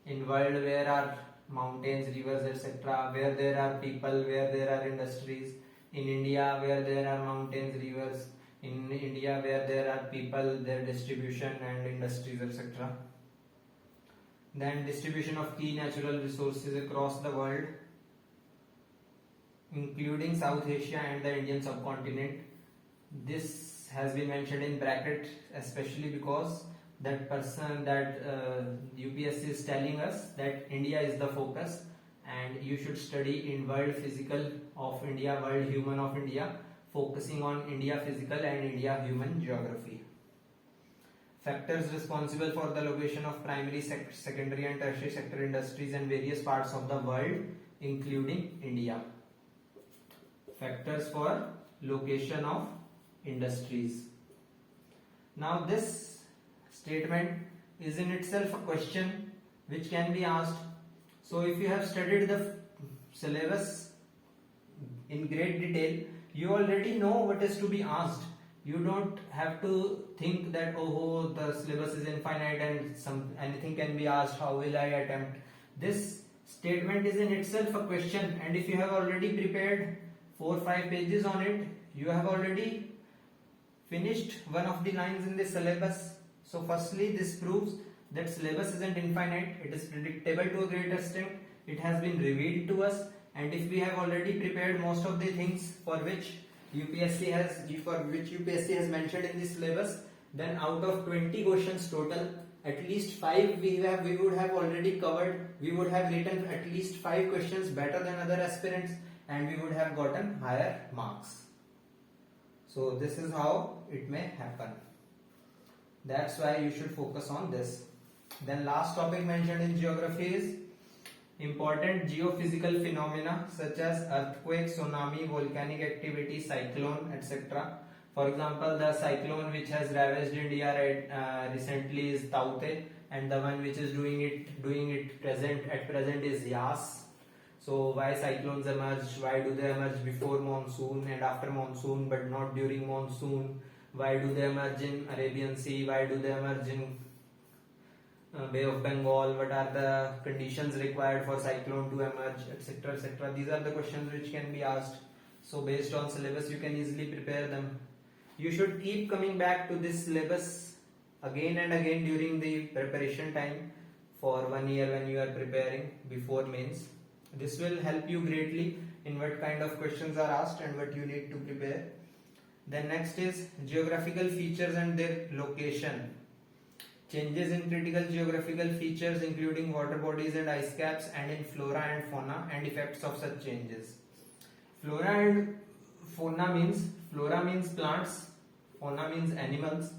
In world, where are mountains, rivers, etc., where there are people, where there are industries. In India, where there are mountains, rivers. In India, where there are people, their distribution and industries, etc. Then distribution of key natural resources across the world, including South Asia and the Indian subcontinent. This has been mentioned in bracket, especially because that UPSC is telling us that India is the focus, and you should study in world physical of India, world human of India, focusing on India physical and India human geography. Factors responsible for the location of primary, secondary and tertiary sector industries in various parts of the world, including India. Factors for location of industries. Now this statement is in itself a question which can be asked. So if you have studied the syllabus in great detail, you already know what is to be asked. You don't have to think that oh, the syllabus is infinite and anything can be asked, how will I attempt. This statement is in itself a question, and if you have already prepared 4 or 5 pages on it, you have already finished one of the lines in the syllabus. So firstly, this proves that syllabus isn't infinite, it is predictable to a great extent, it has been revealed to us, and if we have already prepared most of the things for which UPSC has mentioned in the syllabus, then out of 20 questions total, at least 5 we would have already covered. We would have written at least 5 questions better than other aspirants, and we would have gotten higher marks. So this is how it may happen. That's why you should focus on this. Then last topic mentioned in geography is important geophysical phenomena such as earthquake, tsunami, volcanic activity, cyclone, etc. For example, the cyclone which has ravaged India recently is Taute, and the one which is doing it at present is Yas. So why cyclones emerge? Why do they emerge before monsoon and after monsoon but not during monsoon? Why do they emerge in Arabian Sea? Why do they emerge in Bay of Bengal? What are the conditions required for cyclone to emerge, etc., etc. These are the questions which can be asked. So based on syllabus, you can easily prepare them. You should keep coming back to this syllabus again and again during the preparation time for 1 year when you are preparing before mains. This will help you greatly in what kind of questions are asked and what you need to prepare. Then next is geographical features and their location. Changes in critical geographical features including water bodies and ice caps, and in flora and fauna and effects of such changes. Flora and fauna means, flora means plants, fauna means animals.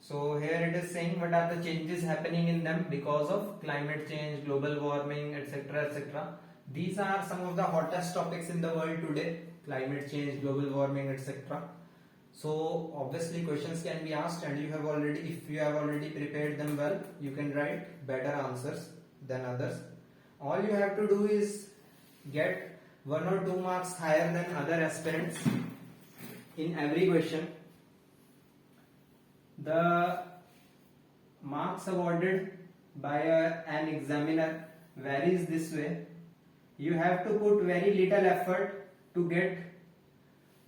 So here it is saying what are the changes happening in them because of climate change, global warming, etc., etc. These are some of the hottest topics in the world today. climate change, global warming, etc. So obviously questions can be asked, and you have already, if you have already prepared them well, you can write better answers than others. All you have to do is get 1 or 2 marks higher than other aspirants in every question. The marks awarded by an examiner varies this way. You have to put very little effort to get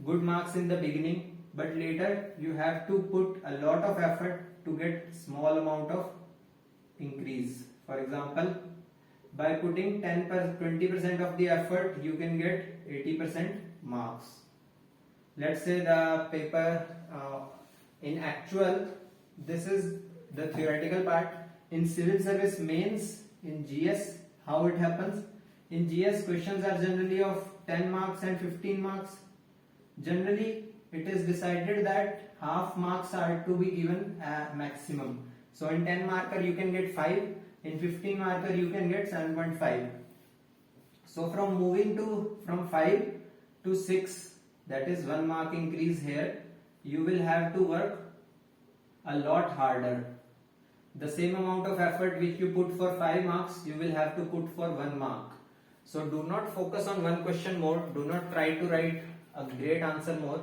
good marks in the beginning, but later you have to put a lot of effort to get small amount of increase. For example, by putting 20% of the effort, you can get 80% marks. Let's say the paper in actual, this is the theoretical part. In civil service mains, in GS, how it happens? In GS, questions are generally of 10 marks and 15 marks. Generally, it is decided that half marks are to be given a maximum. So in 10 marker you can get 5, in 15 marker you can get 7.5. So from 5 to 6, that is 1 mark increase here, you will have to work a lot harder. The same amount of effort which you put for 5 marks, you will have to put for 1 mark. So do not focus on one question more, do not try to write a great answer more.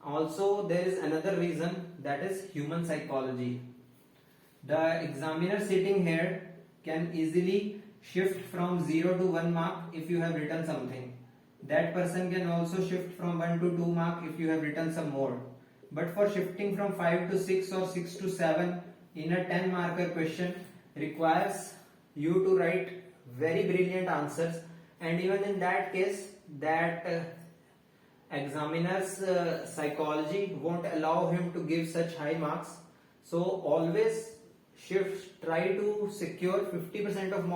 Also, there is another reason, that is human psychology. The examiner sitting here can easily shift from 0 to 1 mark if you have written something. That person can also shift from 1 to 2 mark if you have written some more. But for shifting from 5 to 6 or 6 to 7 in a 10 marker question requires you to write very brilliant answers, and even in that case, that examiner's psychology won't allow him to give such high marks. So always try to secure 50% of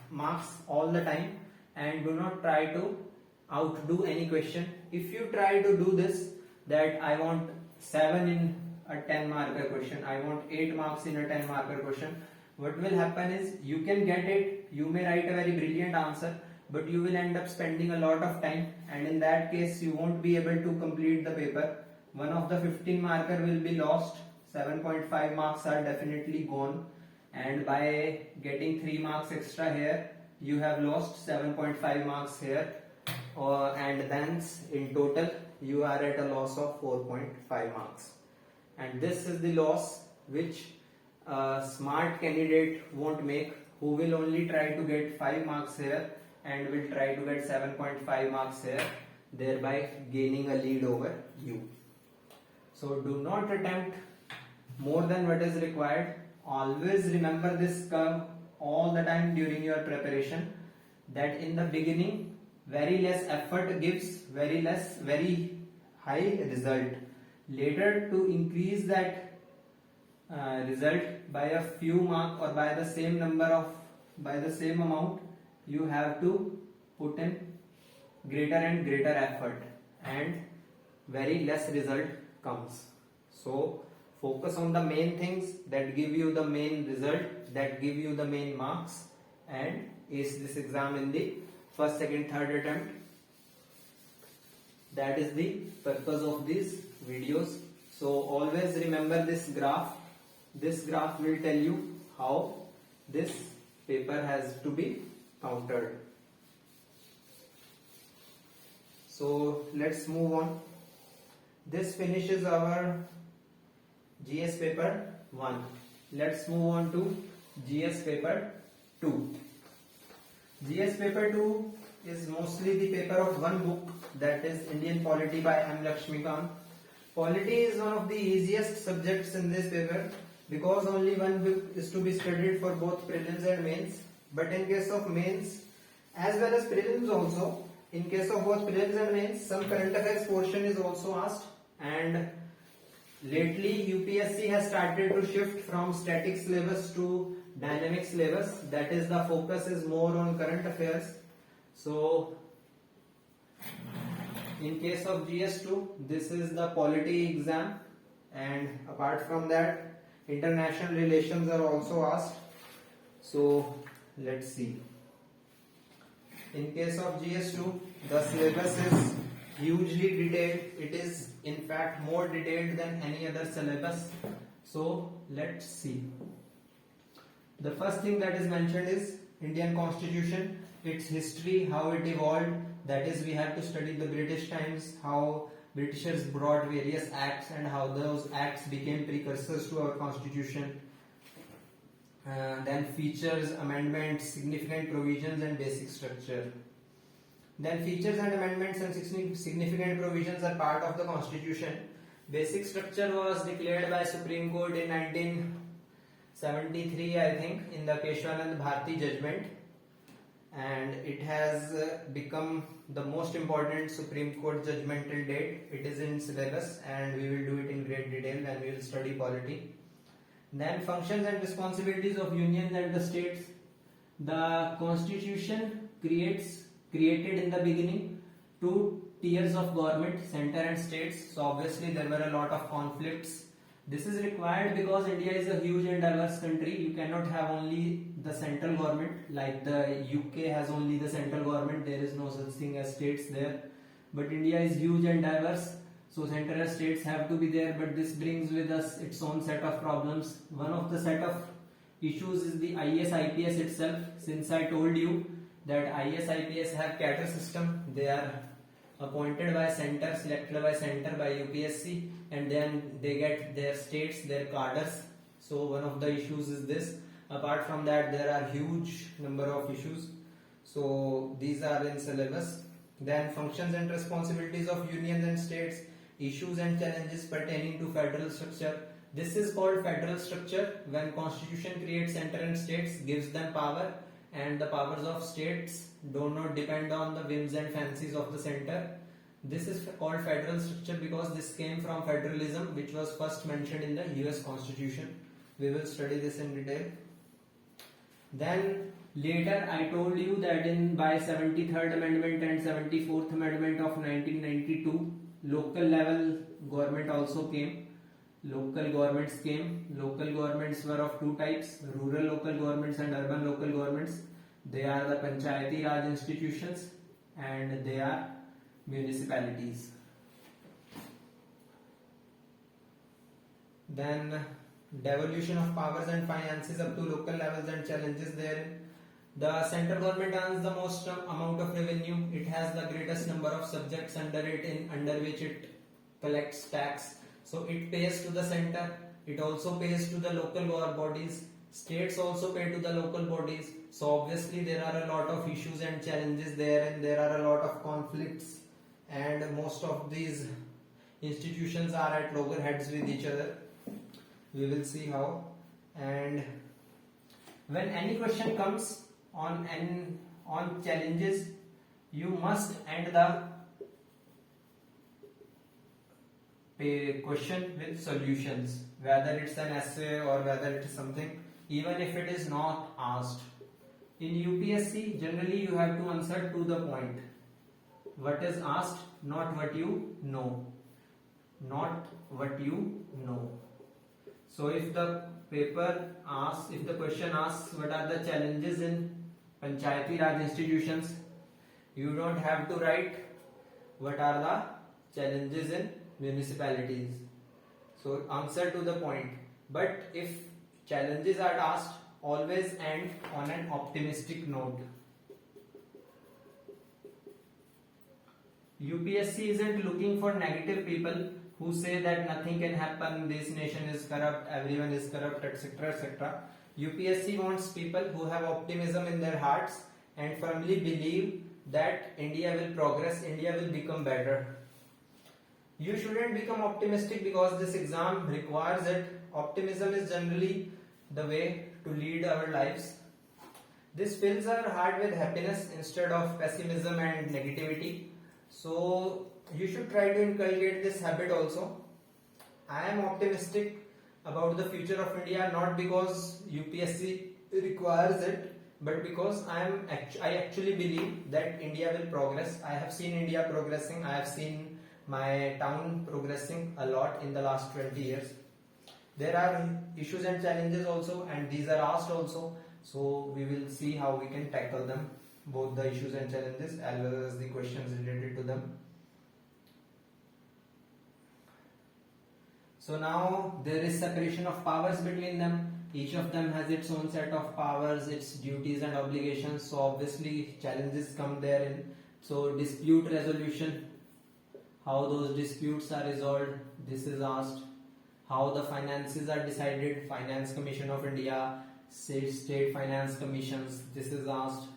marks all the time, and do not try to outdo any question. If you try to do this, that I want 7 in a 10 marker question, I want 8 marks in a 10 marker question, what will happen is you can get it, you may write a very brilliant answer, but you will end up spending a lot of time, and in that case you won't be able to complete the paper. One of the 15 marker will be lost, 7.5 marks are definitely gone, and by getting 3 marks extra here, you have lost 7.5 marks here, and then in total you are at a loss of 4.5 marks. And this is the loss which a smart candidate won't make, who will only try to get 5 marks here and will try to get 7.5 marks here, thereby gaining a lead over you. So do not attempt more than what is required. Always remember this curve all the time during your preparation, that in the beginning very less effort gives very high result. Later, to increase that result by a few mark or by the same amount, you have to put in greater and greater effort, and very less result comes. So focus on the main things that give you the main result, that give you the main marks, and ace this exam in the first, second, third attempt. That is the purpose of these videos. So always remember this graph. This graph will tell you how this paper has to be countered. So let's move on. This finishes our GS paper 1. Let's move on to GS paper 2. GS paper 2 is mostly the paper of one book, that is Indian Polity by M. Lakshmikant. Polity is one of the easiest subjects in this paper because only one book is to be studied for both prelims and mains. But in case of mains as well as prelims also, in case of both prelims and mains, some current affairs portion is also asked, and lately UPSC has started to shift from static syllabus to dynamic syllabus, that is the focus is more on current affairs. So in case of GS2, this is the polity exam, and apart from that international relations are also asked. So let's see. In case of GS2, the syllabus is hugely detailed. It is in fact more detailed than any other syllabus. So let's see. The first thing that is mentioned is Indian Constitution, its history, how it evolved. That is, we have to study the British times, how Britishers brought various acts and how those acts became precursors to our constitution. Then features, amendments, significant provisions and basic structure. Then features and amendments and significant provisions are part of the constitution. Basic structure was declared by Supreme Court in 1973, I think, in the Keshwanand Bharti judgment, and it has become the most important Supreme Court judgment till date. It is in syllabus and we will do it in great detail when we will study polity. Then functions and responsibilities of unions and the states. The constitution created in the beginning two tiers of government, center and states. So obviously there were a lot of conflicts. This is required because India is a huge and diverse country. You cannot have only the central government, like the UK has only the central government. There is no such thing as states there. But India is huge and diverse, so central and states have to be there. But this brings with us its own set of problems. One of the set of issues is the IS-IPS itself. Since I told you that IS-IPS have cadre system, they are appointed by center, selected by center by UPSC, and then they get their states, their cadres. So one of the issues is this. Apart from that, there are huge number of issues. So these are in syllabus. Then functions and responsibilities of unions and states, issues and challenges pertaining to federal structure. This is called federal structure when constitution creates center and states, gives them power, and the powers of states do not depend on the whims and fancies of the center. This is called federal structure because this came from federalism, which was first mentioned in the US Constitution. We will study this in detail. Then later I told you that by 73rd Amendment and 74th Amendment of 1992, local level government also came. Local governments came. Local governments were of two types: rural local governments and urban local governments. They are the Panchayati Raj institutions and they are municipalities. Then devolution of powers and finances up to local levels and challenges therein. The central government earns the most amount of revenue. It has the greatest number of subjects under which it collects tax. So it pays to the center. It also pays to the local bodies. States also pay to the local bodies. So obviously there are a lot of issues and challenges there, and there are a lot of conflicts, and most of these institutions are at loggerheads with each other. We will see how. And when any question comes on challenges, you must end the question with solutions, whether it's an essay or whether it is something, even if it is not asked. In UPSC, generally you have to answer to the point. What is asked, not what you know. Not what you know. So if the question asks what are the challenges in Panchayati Raj institutions, you don't have to write what are the challenges in municipalities. So answer to the point. But if challenges are asked, always end on an optimistic note. UPSC isn't looking for negative people who say that nothing can happen, this nation is corrupt, everyone is corrupt, etc. etc. UPSC wants people who have optimism in their hearts and firmly believe that India will progress, India will become better. You shouldn't become optimistic because this exam requires it. Optimism is generally the way to lead our lives. This fills our heart with happiness instead of pessimism and negativity. So you should try to inculcate this habit also. I am optimistic about the future of India, not because UPSC requires it, but because I actually believe that India will progress. I have seen India progressing. I have seen my town progressing a lot in the last 20 years. There are issues and challenges also, and these are asked also. So we will see how we can tackle them, both the issues and challenges as well as the questions related to them. So now there is separation of powers between them. Each of them has its own set of powers, its duties and obligations. So obviously challenges come therein. So dispute resolution, how those disputes are resolved, this is asked. How the finances are decided, Finance Commission of India, state finance commissions, this is asked.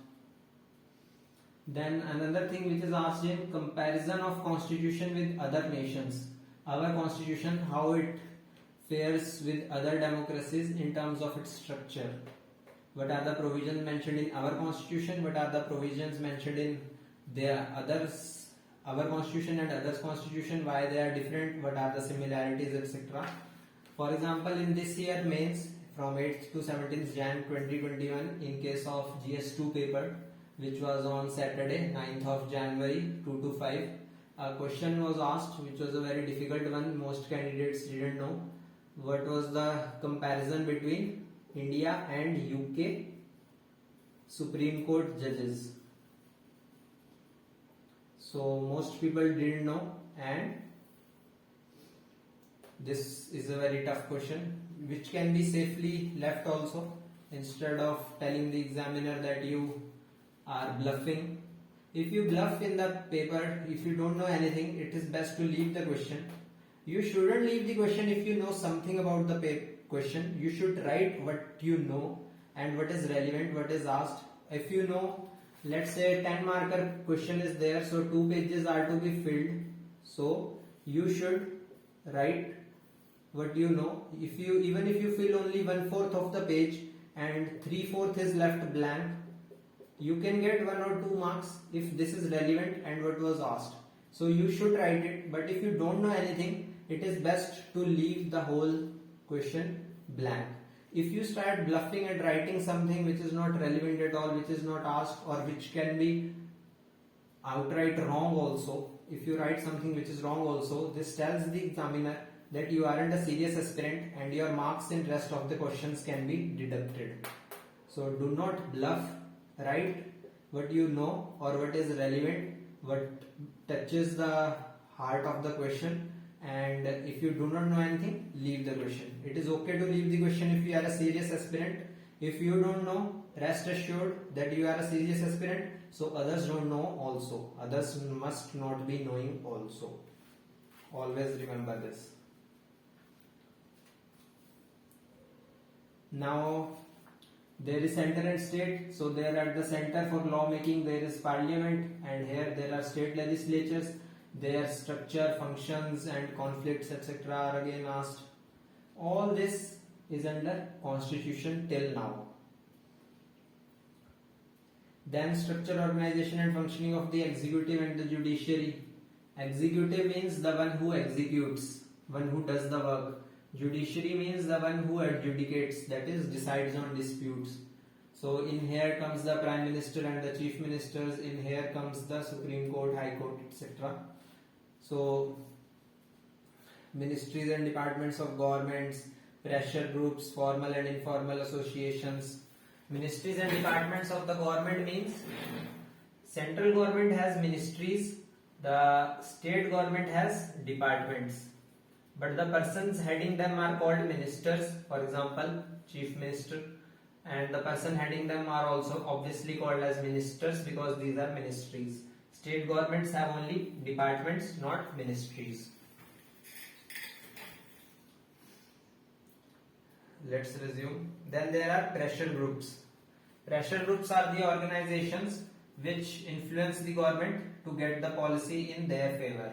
Then another thing which is asked in comparison of constitution with other nations. Our constitution, how it fares with other democracies in terms of its structure. What are the provisions mentioned in our constitution? What are the provisions mentioned in their others? Our constitution and others' constitution, why they are different? What are the similarities, etc. For example, in this year mains from 8th to 17th Jan 2021, in case of GS2 paper, which was on Saturday 9th of January 2 to 5, a question was asked which was a very difficult one. Most candidates didn't know. What was the comparison between India and UK Supreme Court judges? So most people didn't know, and this is a very tough question which can be safely left also. Instead of telling the examiner that you are bluffing, if you bluff in the paper, if you don't know anything, it is best to leave the question. You shouldn't leave the question if you know something about the question. You should write what you know and what is relevant, what is asked. If you know, let's say 10 marker question is there, so 2 pages are to be filled. So you should write what you know. Even if you fill only 1/4 of the page and 3/4 is left blank, you can get 1 or 2 marks if this is relevant and what was asked. So you should write it, but if you don't know anything, it is best to leave the whole question blank. If you start bluffing and writing something which is not relevant at all, which is not asked, or which can be outright wrong also, if you write something which is wrong also, this tells the examiner that you aren't a serious aspirant and your marks in rest of the questions can be deducted. So do not bluff, write what you know or what is relevant, what touches the heart of the question, and if you do not know anything, leave the question. It is okay to leave the question if you are a serious aspirant. If you don't know, rest assured that you are a serious aspirant, so others don't know also. Others must not be knowing also. Always remember this. Now there is center and state. So there at the center for lawmaking there is parliament, and here there are state legislatures. Their structure, functions and conflicts etc. are again asked. All this is under constitution till now. Then structure, organization and functioning of the executive and the judiciary. Executive means the one who executes, one who does the work. Judiciary means the one who adjudicates, that is decides on disputes. So in here comes the Prime Minister and the Chief Ministers, in here comes the Supreme Court, High Court etc. So ministries and departments of governments, pressure groups, formal and informal associations. Ministries and departments of the government means central government has ministries, the state government has departments, but the persons heading them are called ministers, for example Chief Minister, and the person heading them are also obviously called as ministers because these are ministries. State governments have only departments, not ministries. Let's resume. Then there are pressure groups. Pressure groups are the organizations which influence the government to get the policy in their favor.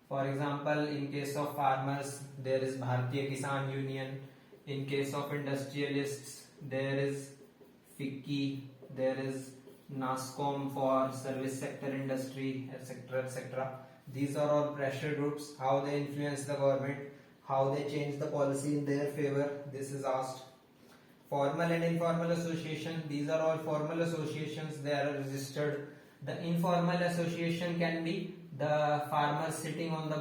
For example, in case of farmers, there is Bharatiya Kisan Union. In case of industrialists, there is FICCI, there is NASCOM for service sector industry, etc. etc. These are all pressure groups. How they influence the government, how they change the policy in their favor, this is asked. Formal and informal association, these are all formal associations, they are registered. The informal association can be the farmers sitting on the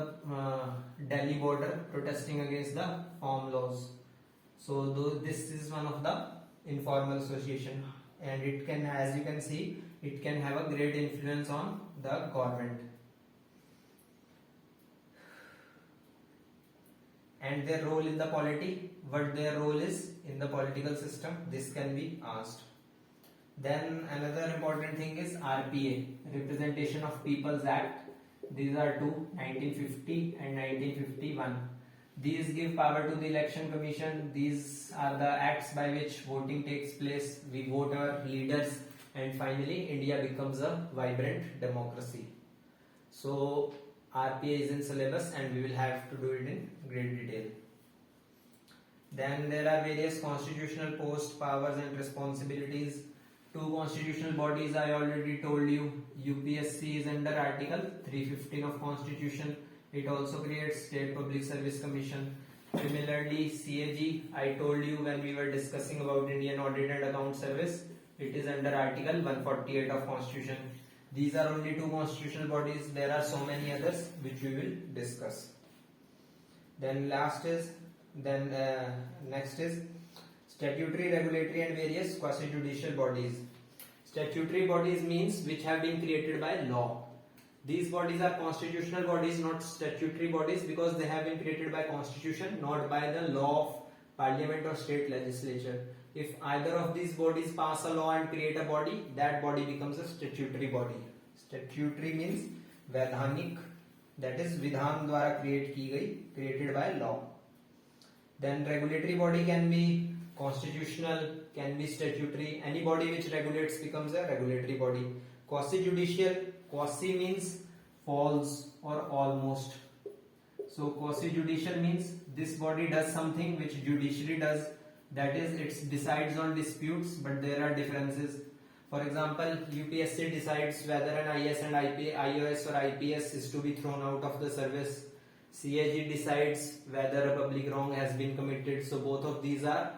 Delhi border protesting against the farm laws. So this is one of the informal association, and it can, as you can see, it can have a great influence on the government. and their role in the polity, what their role is in the political system, this can be asked. Then another important thing is RPA, Representation of People's Act. These are two, 1950 and 1951. These give power to the election commission. These are the acts by which voting takes place. We vote our leaders, and finally India becomes a vibrant democracy. So RPA is in syllabus and we will have to do it in great detail. Then there are various constitutional posts, powers and responsibilities. Two constitutional bodies I already told you. UPSC is under Article 315 of Constitution. It also creates State Public Service Commission. Similarly, CAG, I told you when we were discussing about Indian Audit and Account Service, it is under Article 148 of Constitution. These are only two constitutional bodies. There are so many others which we will discuss. Then next is statutory, regulatory and various quasi-judicial bodies. Statutory bodies means which have been created by law. These bodies are constitutional bodies, not statutory bodies, because they have been created by constitution, not by the law of parliament or state legislature. If either of these bodies pass a law and create a body, that body becomes a statutory body. Statutory means वैधानिक, that is विधान द्वारा created by law. Then regulatory body can be constitutional, can be statutory. Any body which regulates becomes a regulatory body. Quasi-judicial, quasi means false or almost. So quasi-judicial means this body does something which judiciary does. That is, it decides on disputes, but there are differences. For example, UPSC decides whether an IS and IOS or IPS is to be thrown out of the service. CAG decides whether a public wrong has been committed. So both of these are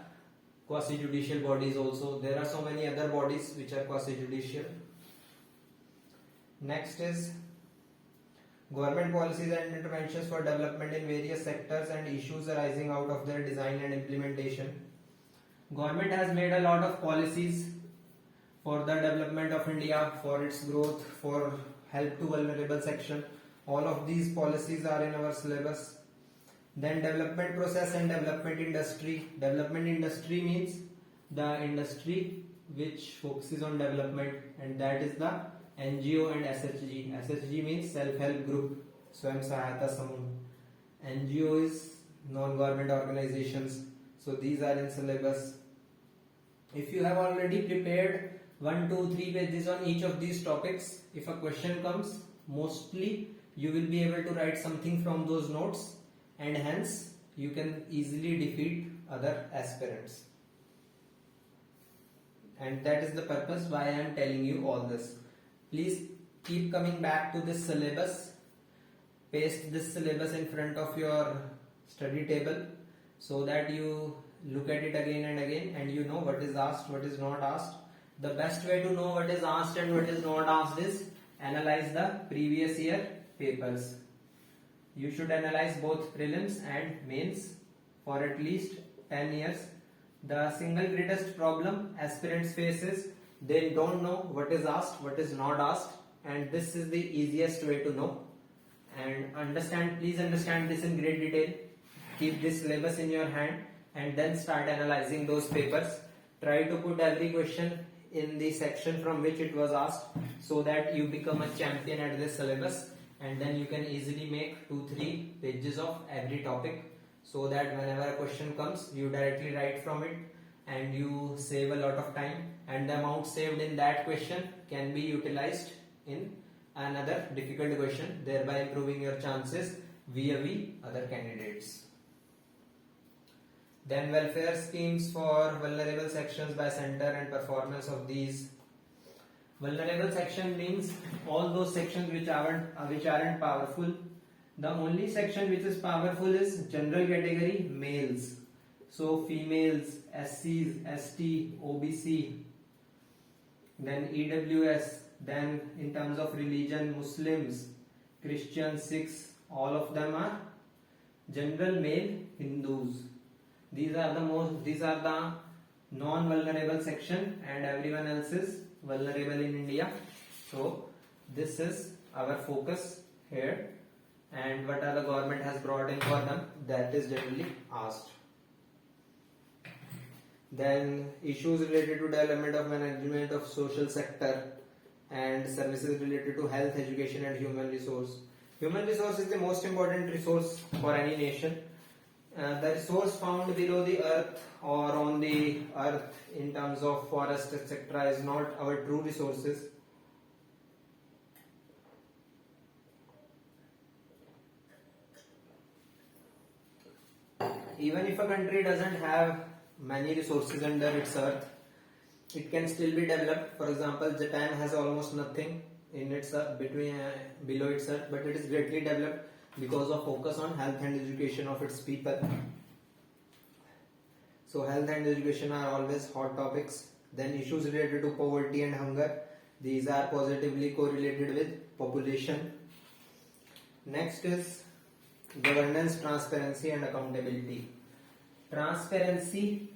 quasi-judicial bodies also. There are so many other bodies which are quasi-judicial. Next is government policies and interventions for development in various sectors and issues arising out of their design and implementation. Government has made a lot of policies for the development of India, for its growth, for help to vulnerable section. All of these policies are in our syllabus. Then development process and development industry. Development industry means the industry which focuses on development, and that is the NGO and SHG. SHG means self-help group, Swayam Sahayata Samuh. NGO is non-government organizations. So these are in syllabus. If you have already prepared 1, 2, 3 pages on each of these topics, if a question comes, mostly you will be able to write something from those notes, and hence you can easily defeat other aspirants. And that is the purpose why I am telling you all this. Please keep coming back to this syllabus. Paste this syllabus in front of your study table so that you look at it again and again and you know what is asked, what is not asked. The best way to know what is asked and what is not asked is analyze the previous year papers. You should analyze both prelims and mains for at least 10 years. The single greatest problem aspirants face is they don't know what is asked, what is not asked, and this is the easiest way to know. And please understand this in great detail. Keep this syllabus in your hand and then start analyzing those papers. Try to put every question in the section from which it was asked so that you become a champion at this syllabus, and then you can easily make 2-3 pages of every topic so that whenever a question comes you directly write from it and you save a lot of time, and the amount saved in that question can be utilized in another difficult question, thereby improving your chances vis-a-vis other candidates. Then welfare schemes for vulnerable sections by center and performance of these. Vulnerable section means all those sections which aren't powerful. The only section which is powerful is general category males. So females, SCs, ST, OBC, then EWS, then in terms of religion, Muslims, Christians, Sikhs, all of them are general male Hindus. These are the non-vulnerable section, and everyone else is vulnerable in India. So this is our focus here, and what are the government has brought in for them, that is generally asked. Then issues related to development of management of social sector and services related to health, education and human resource. Human resource is the most important resource for any nation. The resource found below the earth or on the earth in terms of forest etc. is not our true resources. Even if a country doesn't have many resources under its earth, it can still be developed. For example, Japan has almost nothing in its below its earth, but it is greatly developed because of focus on health and education of its people. So health and education are always hot topics. Then issues related to poverty and hunger, these are positively correlated with population. Next is governance, transparency and accountability. Transparency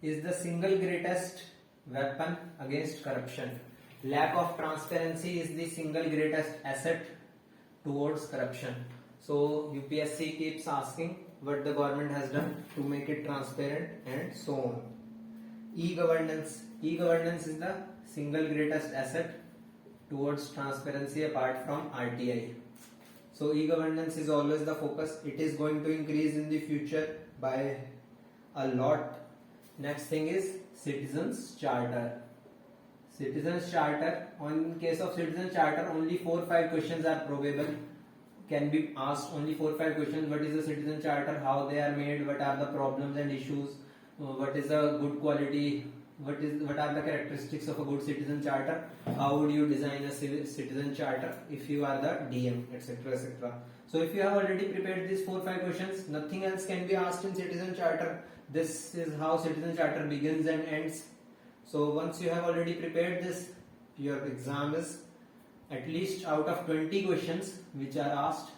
is the single greatest weapon against corruption. Lack of transparency is the single greatest asset towards corruption. So UPSC keeps asking what the government has done to make it transparent and so on. E-governance. E-governance is the single greatest asset towards transparency apart from RTI. So e-governance is always the focus. It is going to increase in the future by a lot. Next thing is Citizens Charter. Citizens Charter. In case of Citizens Charter, only 4-5 questions are probable. Can be asked only 4-5 questions. What is the Citizen Charter? How they are made? What are the problems and issues? What is a good quality? What are the characteristics of a good Citizen Charter? How would you design a Citizen Charter if you are the DM, etc., etc. So if you have already prepared these 4-5 questions, nothing else can be asked in Citizen Charter. This is how Citizen Charter begins and ends. So once you have already prepared this, your exam is at least out of 20 questions which are asked,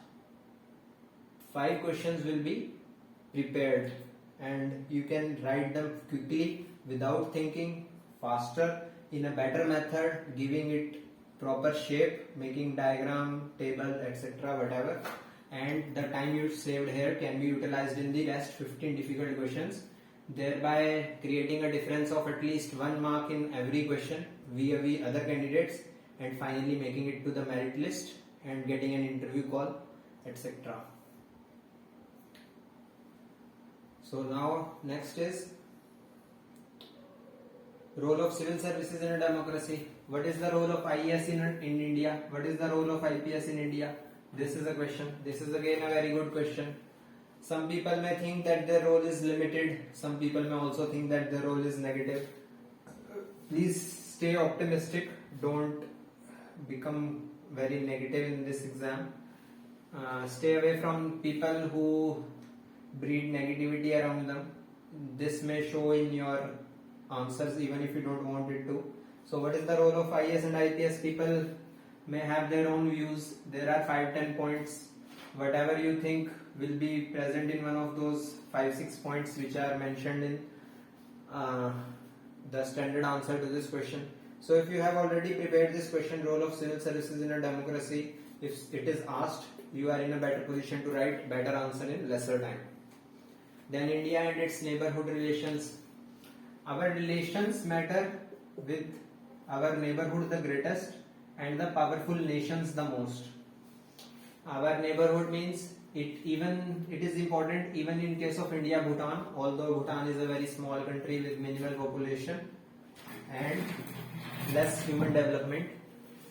5 questions will be prepared and you can write them quickly without thinking, faster, in a better method, giving it proper shape, making diagram, table, etc., whatever, and the time you saved here can be utilized in the rest 15 difficult questions, thereby creating a difference of at least 1 mark in every question vis-a-vis other candidates, and finally making it to the merit list and getting an interview call, etc. So now next is role of civil services in a democracy. What is the role of IAS in India? What is the role of IPS in India? This is a question. This is again a very good question. Some people may think that their role is limited. Some people may also think that their role is negative. Please stay optimistic. Don't become very negative in this exam. Stay away from people who breed negativity around them. This may show in your answers even if you don't want it to. So what is the role of IAS and IPS? People may have their own views. There are 5-10 points. Whatever you think will be present in one of those 5-6 points which are mentioned in the standard answer to this question. So if you have already prepared this question, role of civil services in a democracy, if it is asked, you are in a better position to write better answer in lesser time. Then India and its neighborhood relations. Our relations matter with our neighborhood the greatest and the powerful nations the most. Our neighborhood means it is important even in case of India, Bhutan, although Bhutan is a very small country with minimal population and less human development,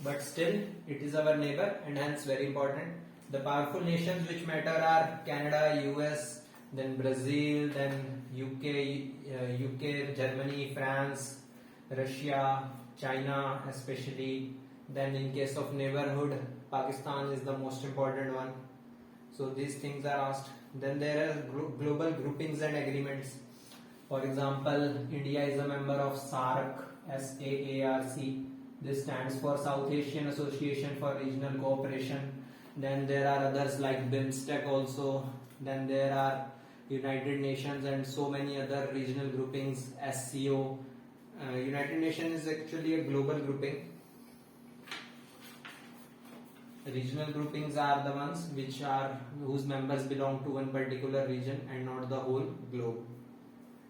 but still it is our neighbor and hence very important. The powerful nations which matter are Canada, US, then Brazil, then UK, Germany, France, Russia, China especially. Then in case of neighborhood, Pakistan is the most important one. So these things are asked. Then there are global groupings and agreements. For example, India is a member of SAARC, SAARC. This stands for South Asian Association for Regional Cooperation. Then there are others like BIMSTEC also. Then there are United Nations and so many other regional groupings, SCO. United Nations is actually a global grouping. Regional groupings are the ones whose members belong to one particular region and not the whole globe.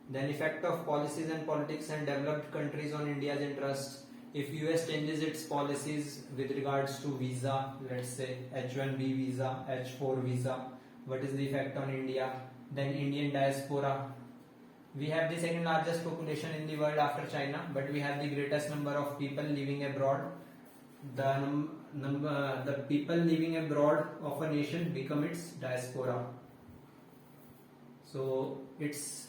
Then effect of policies and politics and developed countries on India's interests. If US changes its policies with regards to visa, let's say H1B visa, H4 visa, what is the effect on India? Then Indian diaspora. We have the second largest population in the world after China, but we have the greatest number of people living abroad. The people living abroad of a nation become its diaspora. So its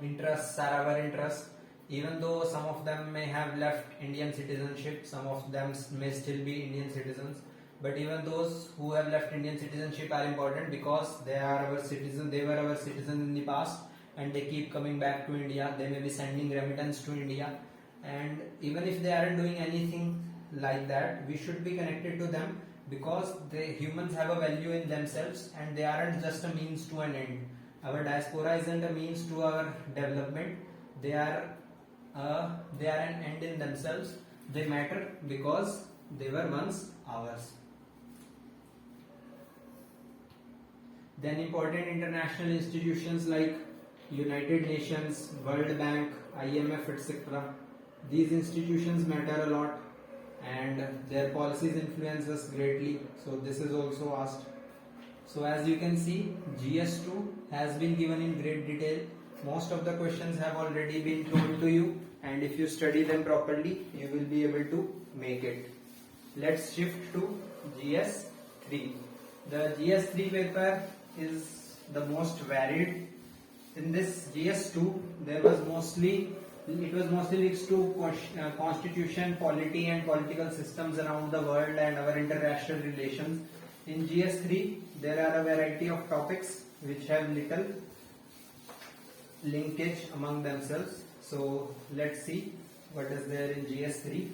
interests are our interests. Even though some of them may have left Indian citizenship, some of them may still be Indian citizens. But even those who have left Indian citizenship are important because they are our citizens. They were our citizens in the past, and they keep coming back to India. They may be sending remittance to India, and even if they aren't doing anything like that, we should be connected to them because humans have a value in themselves, and they aren't just a means to an end. Our diaspora isn't a means to our development. They are an end in themselves. They matter because they were once ours. Then important international institutions like United Nations, World Bank, IMF, etc. These institutions matter a lot and their policies influence us greatly. So this is also asked. So as you can see, GS2 has been given in great detail. Most of the questions have already been told to you, and if you study them properly, you will be able to make it. Let's shift to GS3. The GS3 paper is the most varied. In this GS2, it was mostly linked to constitution, polity and political systems around the world and our international relations. In GS3, there are a variety of topics which have little linkage among themselves. So let's see what is there in GS3.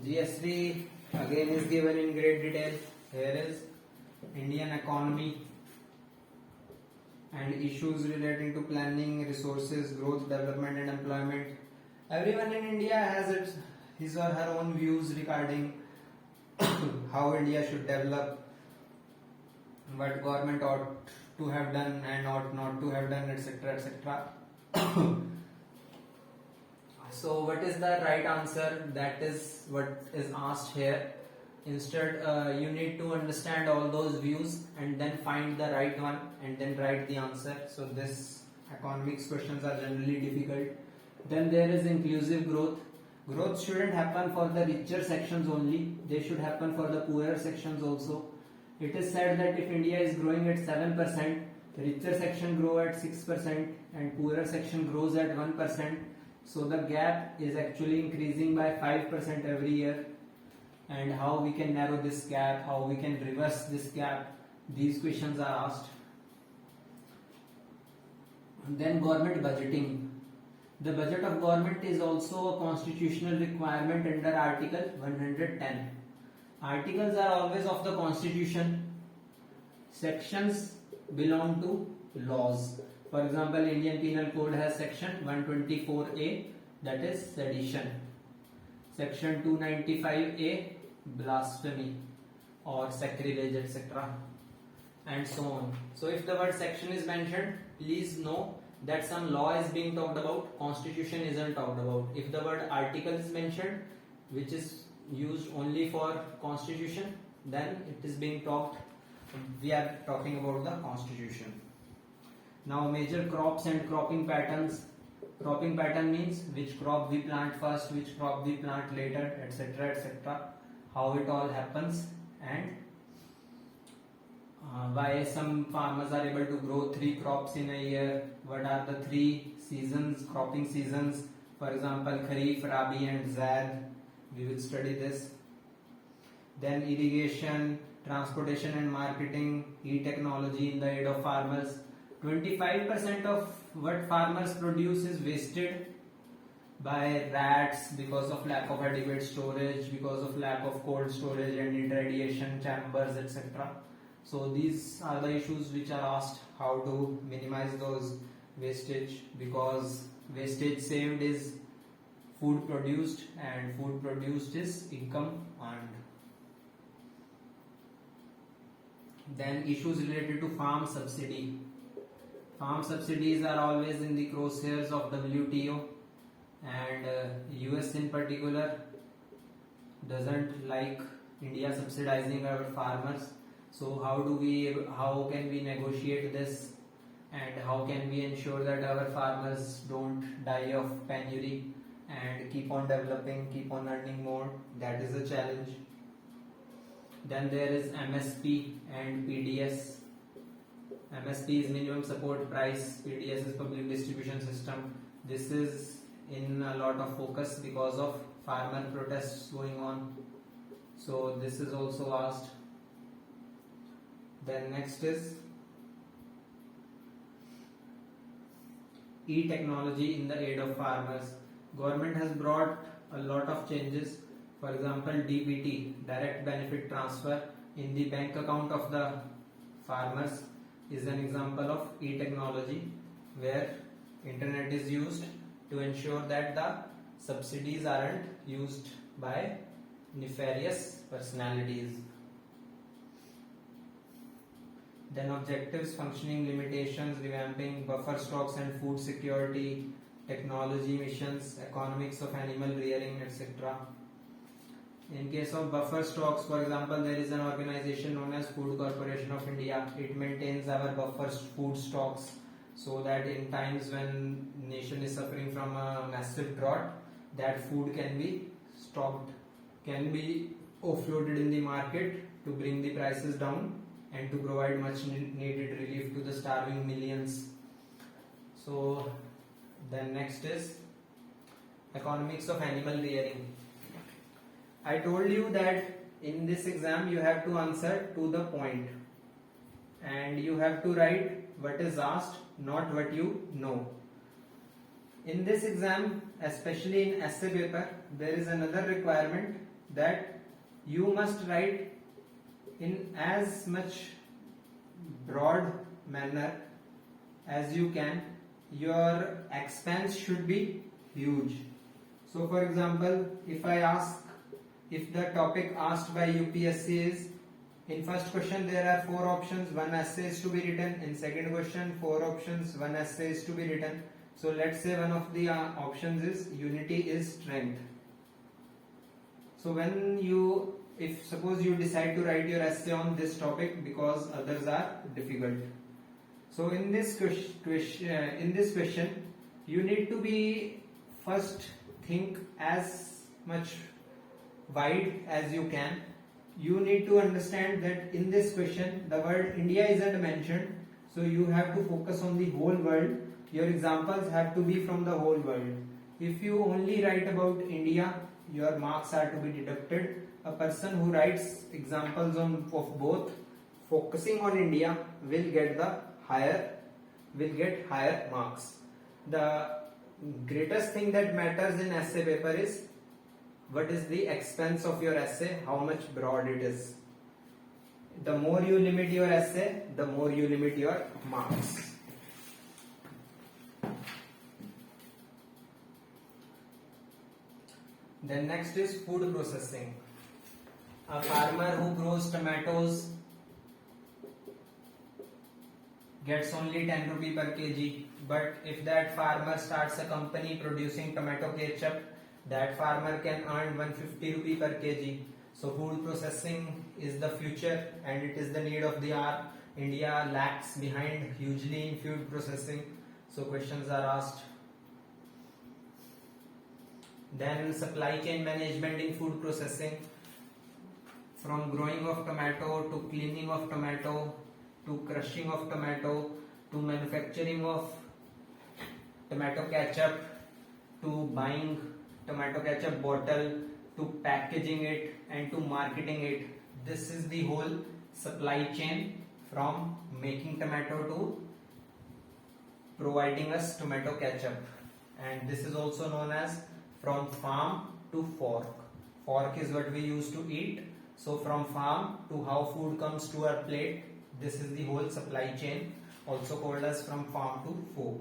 GS3 again is given in great detail. Here is Indian economy and issues relating to planning, resources, growth, development and employment. Everyone in India has his or her own views regarding how India should develop, what government ought to have done and ought not to have done, etc., etc. So what is the right answer? That is what is asked here. Instead, you need to understand all those views and then find the right one and then write the answer. So this economics questions are generally difficult. Then there is inclusive growth. Growth shouldn't happen for the richer sections only. They should happen for the poorer sections also. It is said that if India is growing at 7%, the richer section grow at 6% and poorer section grows at 1%. So the gap is actually increasing by 5% every year. And how we can narrow this gap, how we can reverse this gap, these questions are asked. And then government budgeting. The budget of government is also a constitutional requirement under Article 110. Articles are always of the Constitution. Sections belong to laws. For example, Indian Penal Code has section 124A, that is sedition. Section 295A, blasphemy or sacrilege, etc. and so on. So if the word section is mentioned, please know that some law is being talked about, constitution isn't talked about. If the word article is mentioned, which is used only for constitution, then it is being talked, we are talking about the constitution. Now major crops and cropping patterns. Cropping pattern means which crop we plant first, which crop we plant later, etc., etc. How it all happens and why some farmers are able to grow 3 crops in a year. What are the 3 seasons, cropping seasons? For example, Kharif, Rabi and Zaid. We will study this. Then irrigation, transportation and marketing, e-technology in the aid of farmers. 25% of what farmers produce is wasted. by rats because of lack of adequate storage, because of lack of cold storage and irradiation chambers, etc. So these are the issues which are asked, how to minimize those wastage, because wastage saved is food produced and food produced is income earned. Then issues related to farm subsidy. Farm subsidies are always in the crosshairs of WTO, and US in particular doesn't like India subsidizing our farmers. So how can we negotiate this, and how can we ensure that our farmers don't die of penury and keep on developing, keep on earning more? That is a challenge. Then there is MSP and PDS. MSP is minimum support price, PDS is public distribution system. This is in a lot of focus because of farmer protests going on. So this is also asked. Then next is e-technology in the aid of farmers. Government has brought a lot of changes. For example, DBT, direct benefit transfer in the bank account of the farmers, is an example of e-technology, where internet is used to ensure that the subsidies aren't used by nefarious personalities. Then objectives, functioning, limitations, revamping, buffer stocks and food security, technology missions, economics of animal rearing, etc. In case of buffer stocks, for example, there is an organization known as Food Corporation of India. It maintains our buffer food stocks so that in times when nation is suffering from a massive drought, that food can be stocked, can be offloaded in the market to bring the prices down and to provide much needed relief to the starving millions. So then next is economics of animal rearing. I told you that in this exam you have to answer to the point, and you have to write what is asked, not what you know. In this exam, especially in essay paper, there is another requirement that you must write in as much broad manner as you can. Your expense should be huge. So for example, if the topic asked by UPSC is, in first question there are 4 options, 1 essay is to be written. In second question 4 options, 1 essay is to be written. So let's say one of the options is unity is strength. So if suppose you decide to write your essay on this topic because others are difficult. So in this question you need to be first think as much wide as you can. You need to understand that in this question the word India isn't mentioned, so you have to focus on the whole world. Your examples have to be from the whole world. If you only write about India, your marks are to be deducted. A person who writes examples of both, focusing on India, will get higher marks. The greatest thing that matters in essay paper is what is the expense of your essay, how much broad it is. The more you limit your essay, the more you limit your marks. Then next is food processing. A farmer who grows tomatoes gets only 10 rupee per kg, but if that farmer starts a company producing tomato ketchup, that farmer can earn 150 rupee per kg. So food processing is the future and it is the need of the hour. India lags behind hugely in food processing, so questions are asked. Then supply chain management in food processing, from growing of tomato to cleaning of tomato to crushing of tomato to manufacturing of tomato ketchup to buying tomato ketchup bottle to packaging it and to marketing it. This is the whole supply chain from making tomato to providing us tomato ketchup, and this is also known as from farm to fork. Fork is what we use to eat. So from farm to how food comes to our plate, this is the whole supply chain, also called as from farm to fork.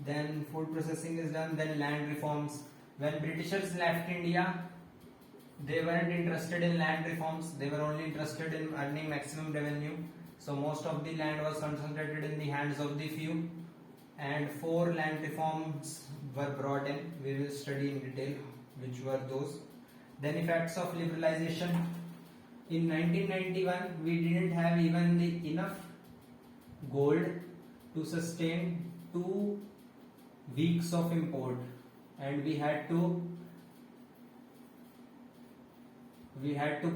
Then food processing is done, then land reforms. When Britishers left India, they weren't interested in land reforms, they were only interested in earning maximum revenue. So most of the land was concentrated in the hands of the few, and 4 land reforms were brought in. We will study in detail which were those. Then effects of liberalization. In 1991, we didn't have even the enough gold to sustain 2 weeks of import, and we had to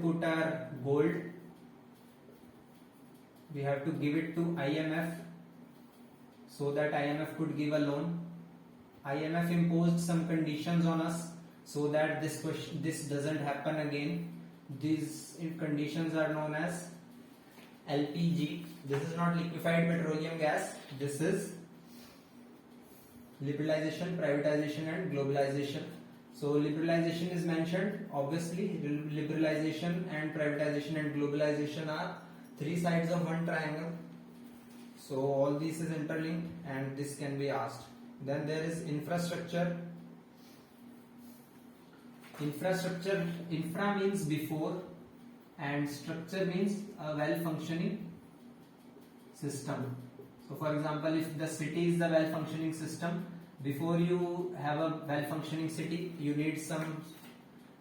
put our gold, we have to give it to IMF so that IMF could give a loan. IMF imposed some conditions on us so that this doesn't happen again. These conditions are known as LPG. This is not liquefied petroleum gas. This is liberalization, privatization and globalization. So liberalization is mentioned. Obviously, liberalization and privatization and globalization are 3 sides of one triangle. So all this is interlinked and this can be asked. Then there is infrastructure. Infra means before, and structure means a well-functioning system. So for example, if the city is the well-functioning system, before you have a well-functioning city, you need some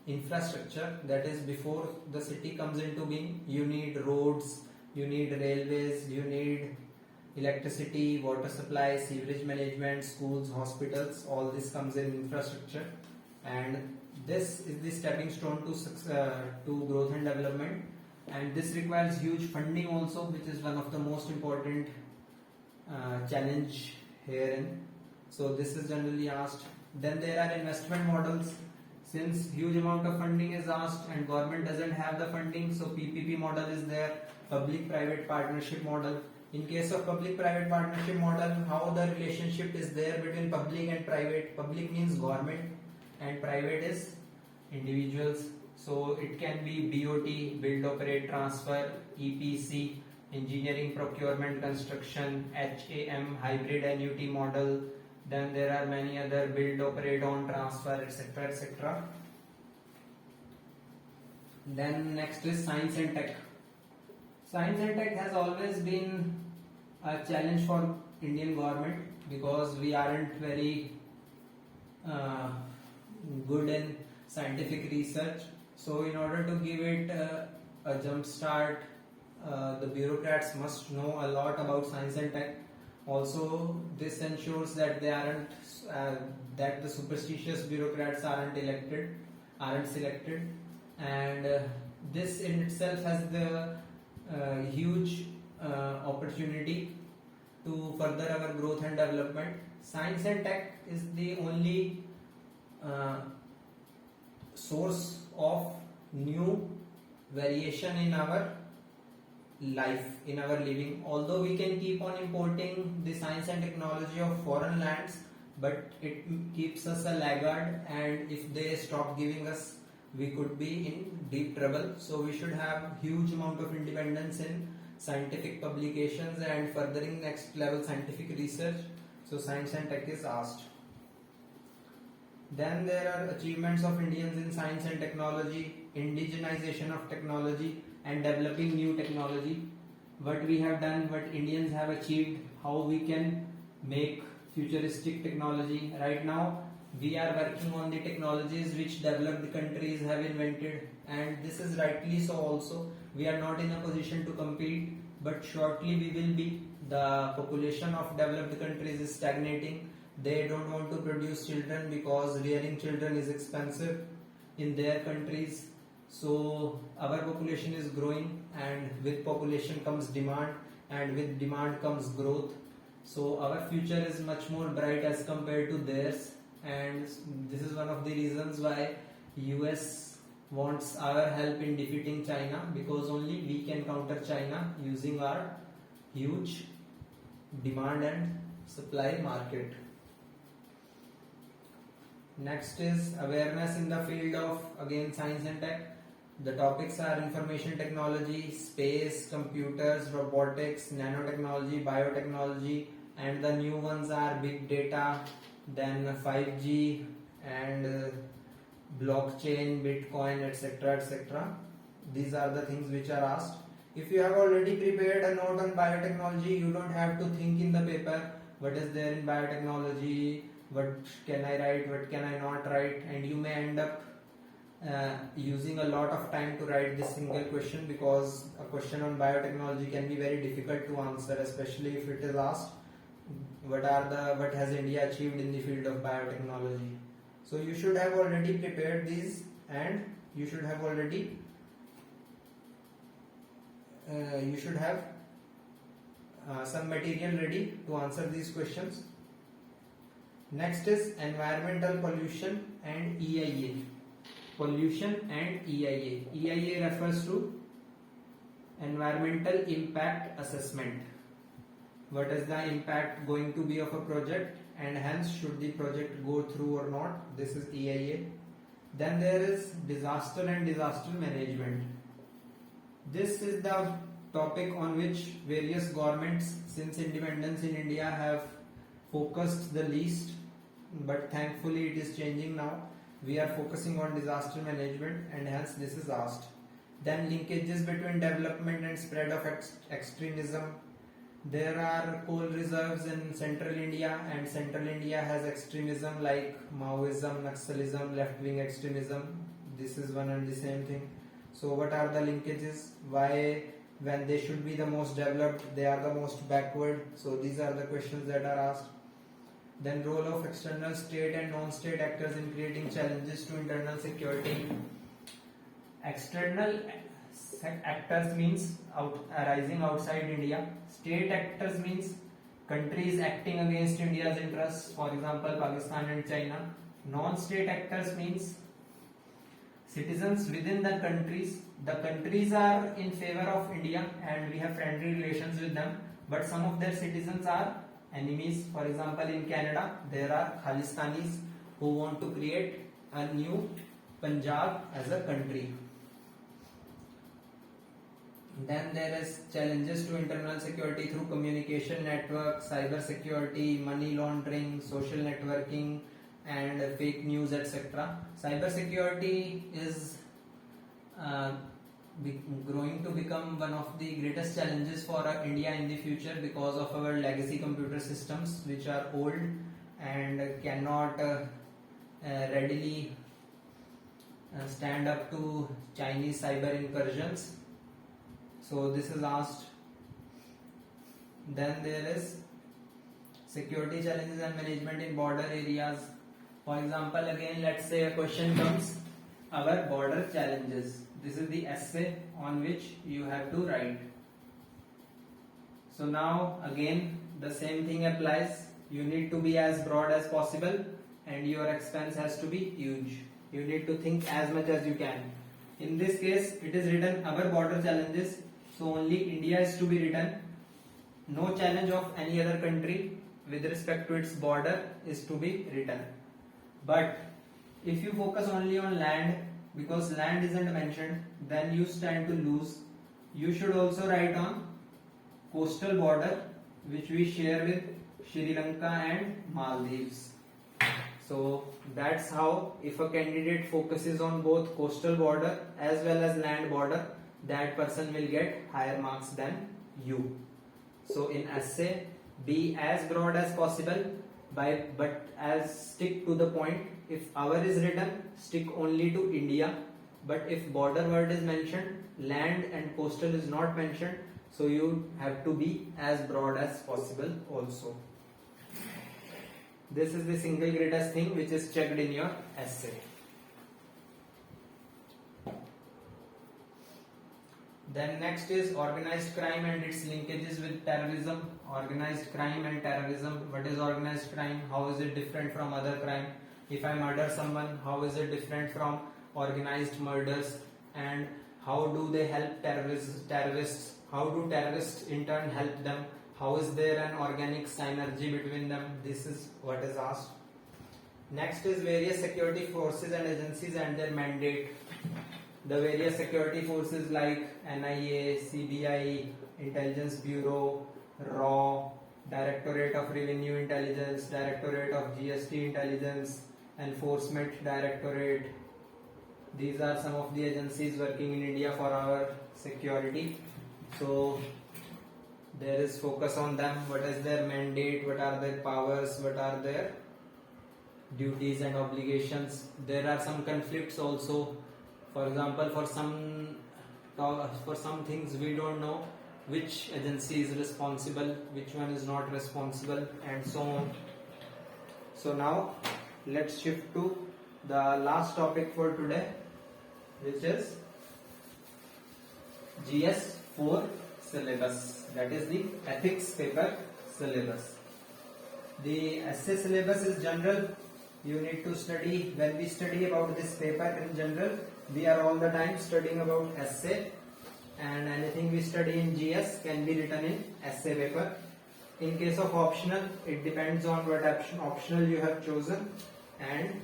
infrastructure. That is, before the city comes into being, you need roads, you need railways, you need electricity, water supply, sewerage management, schools, hospitals. All this comes in infrastructure, and this is the stepping stone to growth and development. And this requires huge funding also, which is one of the most important challenge herein. So this is generally asked. Then there are investment models. Since huge amount of funding is asked and government doesn't have the funding, so PPP model is there, public-private partnership model. In case of public-private partnership model, how the relationship is there between public and private. Public means government and private is individuals. So it can be BOT, build, operate, transfer, EPC, engineering, procurement, construction, HAM, hybrid annuity model. Then there are many other build, operate, own, transfer, etc. etc. Then next is science and tech. Science and tech has always been a challenge for Indian government because we aren't very good in scientific research. So in order to give it a jump start, the bureaucrats must know a lot about science and tech. Also, this ensures that that the superstitious bureaucrats aren't selected, and this in itself has the huge opportunity to further our growth and development. Science and tech is the only source of new variation in our life, in our living. Although we can keep on importing the science and technology of foreign lands, but it keeps us a laggard, and if they stop giving us, we could be in deep trouble. So we should have huge amount of independence in scientific publications and furthering next level scientific research. So science and tech is asked. Then there are achievements of Indians in science and technology, indigenization of technology and developing new technology. What we have done, what Indians have achieved, how we can make futuristic technology. Right now we are working on the technologies which developed countries have invented, and this is rightly so also. We are not in a position to compete, but shortly we will be. The population of developed countries is stagnating. They don't want to produce children because rearing children is expensive in their countries. So our population is growing, and with population comes demand, and with demand comes growth. So our future is much more bright as compared to theirs, and this is one of the reasons why US wants our help in defeating China, because only we can counter China using our huge demand and supply market. Next is awareness in the field of again science and tech. The topics are information technology, space, computers, robotics, nanotechnology, biotechnology, and the new ones are big data, then 5G and blockchain, Bitcoin, etc. etc. These are the things which are asked. If you have already prepared a note on biotechnology, you don't have to think in the paper what is there in biotechnology, what can I write, what can I not write, and you may end up using a lot of time to write this single question, because a question on biotechnology can be very difficult to answer, especially if it is asked what has India achieved in the field of biotechnology. So you should have already prepared these, and you should have already some material ready to answer these questions. Next is environmental pollution and EIA. Pollution and EIA. EIA refers to environmental impact assessment. What is the impact going to be of a project, and hence should the project go through or not? This is EIA. Then there is disaster and disaster management. This is the topic on which various governments since independence in India have focused the least, but thankfully it is changing now. We are focusing on disaster management, and hence this is asked. Then linkages between development and spread of extremism. There are coal reserves in central India, and central India has extremism like Maoism, Naxalism, left-wing extremism. This is one and the same thing. So what are the linkages? Why, when they should be the most developed, they are the most backward? So these are the questions that are asked. Then role of external state and non-state actors in creating challenges to internal security. External actors means arising outside India. State actors means countries acting against India's interests, for example Pakistan and China. Non-state actors means citizens within the countries. The countries are in favor of India and we have friendly relations with them, but some of their citizens are enemies. For example, in Canada there are Khalistanis who want to create a new Punjab as a country. Then there is challenges to internal security through communication network, cyber security, money laundering, social networking, and fake news, etc. Cyber security is growing to become one of the greatest challenges for India in the future because of our legacy computer systems, which are old and cannot readily stand up to Chinese cyber incursions. So this is asked. Then there is security challenges and management in border areas. For example, again let's say a question comes, our border challenges. This is the essay on which you have to write. So now again the same thing applies. You need to be as broad as possible and your expense has to be huge. You need to think as much as you can. In this case it is written our border challenges, so only India is to be written. No challenge of any other country with respect to its border is to be written. But if you focus only on land, because land isn't mentioned, then you stand to lose. You should also write on coastal border which we share with Sri Lanka and Maldives. So that's how, if a candidate focuses on both coastal border as well as land border, that person will get higher marks than you. So in essay, be as broad as possible, but as stick to the point. If our is written, stick only to India, but if border word is mentioned, land and coastal is not mentioned, so you have to be as broad as possible also. This is the single greatest thing which is checked in your essay. Then next is organized crime and its linkages with terrorism. Organized crime and terrorism. What is organized crime? How is it different from other crime? If I murder someone, how is it different from organized murders? And how do they help terrorists? How do terrorists in turn help them? How is there an organic synergy between them? This is what is asked. Next is various security forces and agencies and their mandate. The various security forces like NIA, CBI, Intelligence Bureau, RAW, Directorate of Revenue Intelligence, Directorate of GST Intelligence, Enforcement Directorate. These are some of the agencies working in India for our security. So there is focus on them. What is their mandate? What are their powers? What are their duties and obligations? There are some conflicts also. For example, for some things we don't know which agency is responsible, which one is not responsible, and so on. So now let's shift to the last topic for today, which is GS4 syllabus, that is the ethics paper syllabus. The essay syllabus is general. You need to study. When we study about this paper in general, we are all the time studying about essay, and anything we study in GS can be written in essay paper. In case of optional, it depends on what optional you have chosen, and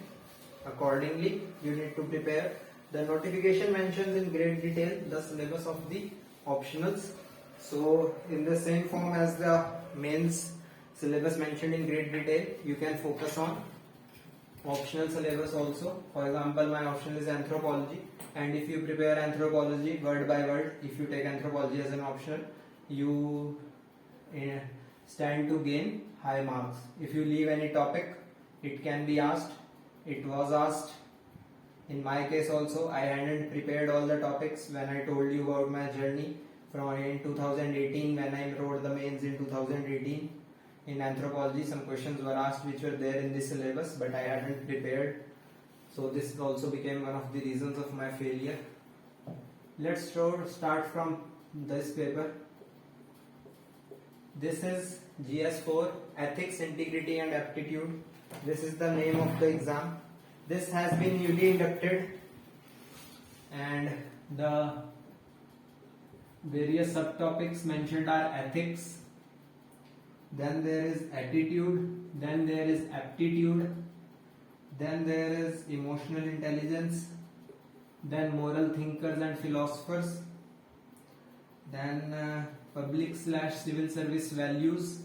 accordingly you need to prepare. The notification mentions in great detail the syllabus of the optionals. So in the same form as the mains syllabus mentioned in great detail, you can focus on optional syllabus also. For example, my optional is anthropology, and if you prepare anthropology word by word, if you take anthropology as an optional, you stand to gain high marks. If you leave any topic, it can be asked. It was asked. In my case also, I hadn't prepared all the topics when I told you about my journey from in 2018 when I wrote the mains in 2018. In anthropology, some questions were asked which were there in the syllabus, but I hadn't prepared. So this also became one of the reasons of my failure. Let's start from this paper. This is GS4 Ethics, Integrity and Aptitude. This is the name of the exam. This has been newly inducted, and the various subtopics mentioned are ethics, then there is attitude, then there is aptitude, then there is emotional intelligence, then moral thinkers and philosophers, then public/civil service values,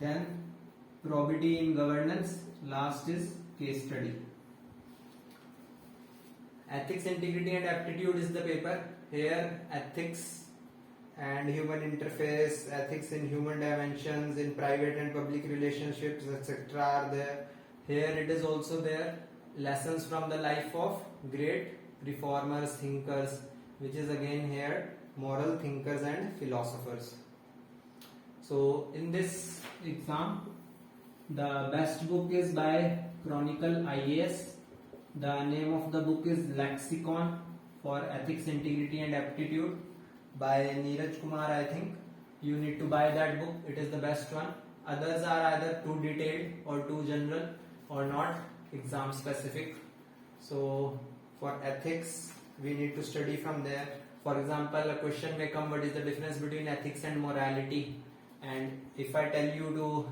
then probity in governance, last is case study. Ethics, integrity and aptitude is the paper. Here ethics and human interface, ethics in human dimensions, in private and public relationships, etc. are there. Here it is also there, lessons from the life of great reformers, thinkers, which is again here moral thinkers and philosophers. So in this exam, the best book is by Chronicle IAS. The name of the book is Lexicon for Ethics, Integrity and Aptitude by Neeraj Kumar, I think. You need to buy that book. It is the best one. Others are either too detailed or too general or not exam specific. So for ethics, we need to study from there. For example, a question may come, what is the difference between ethics and morality? And if I tell you to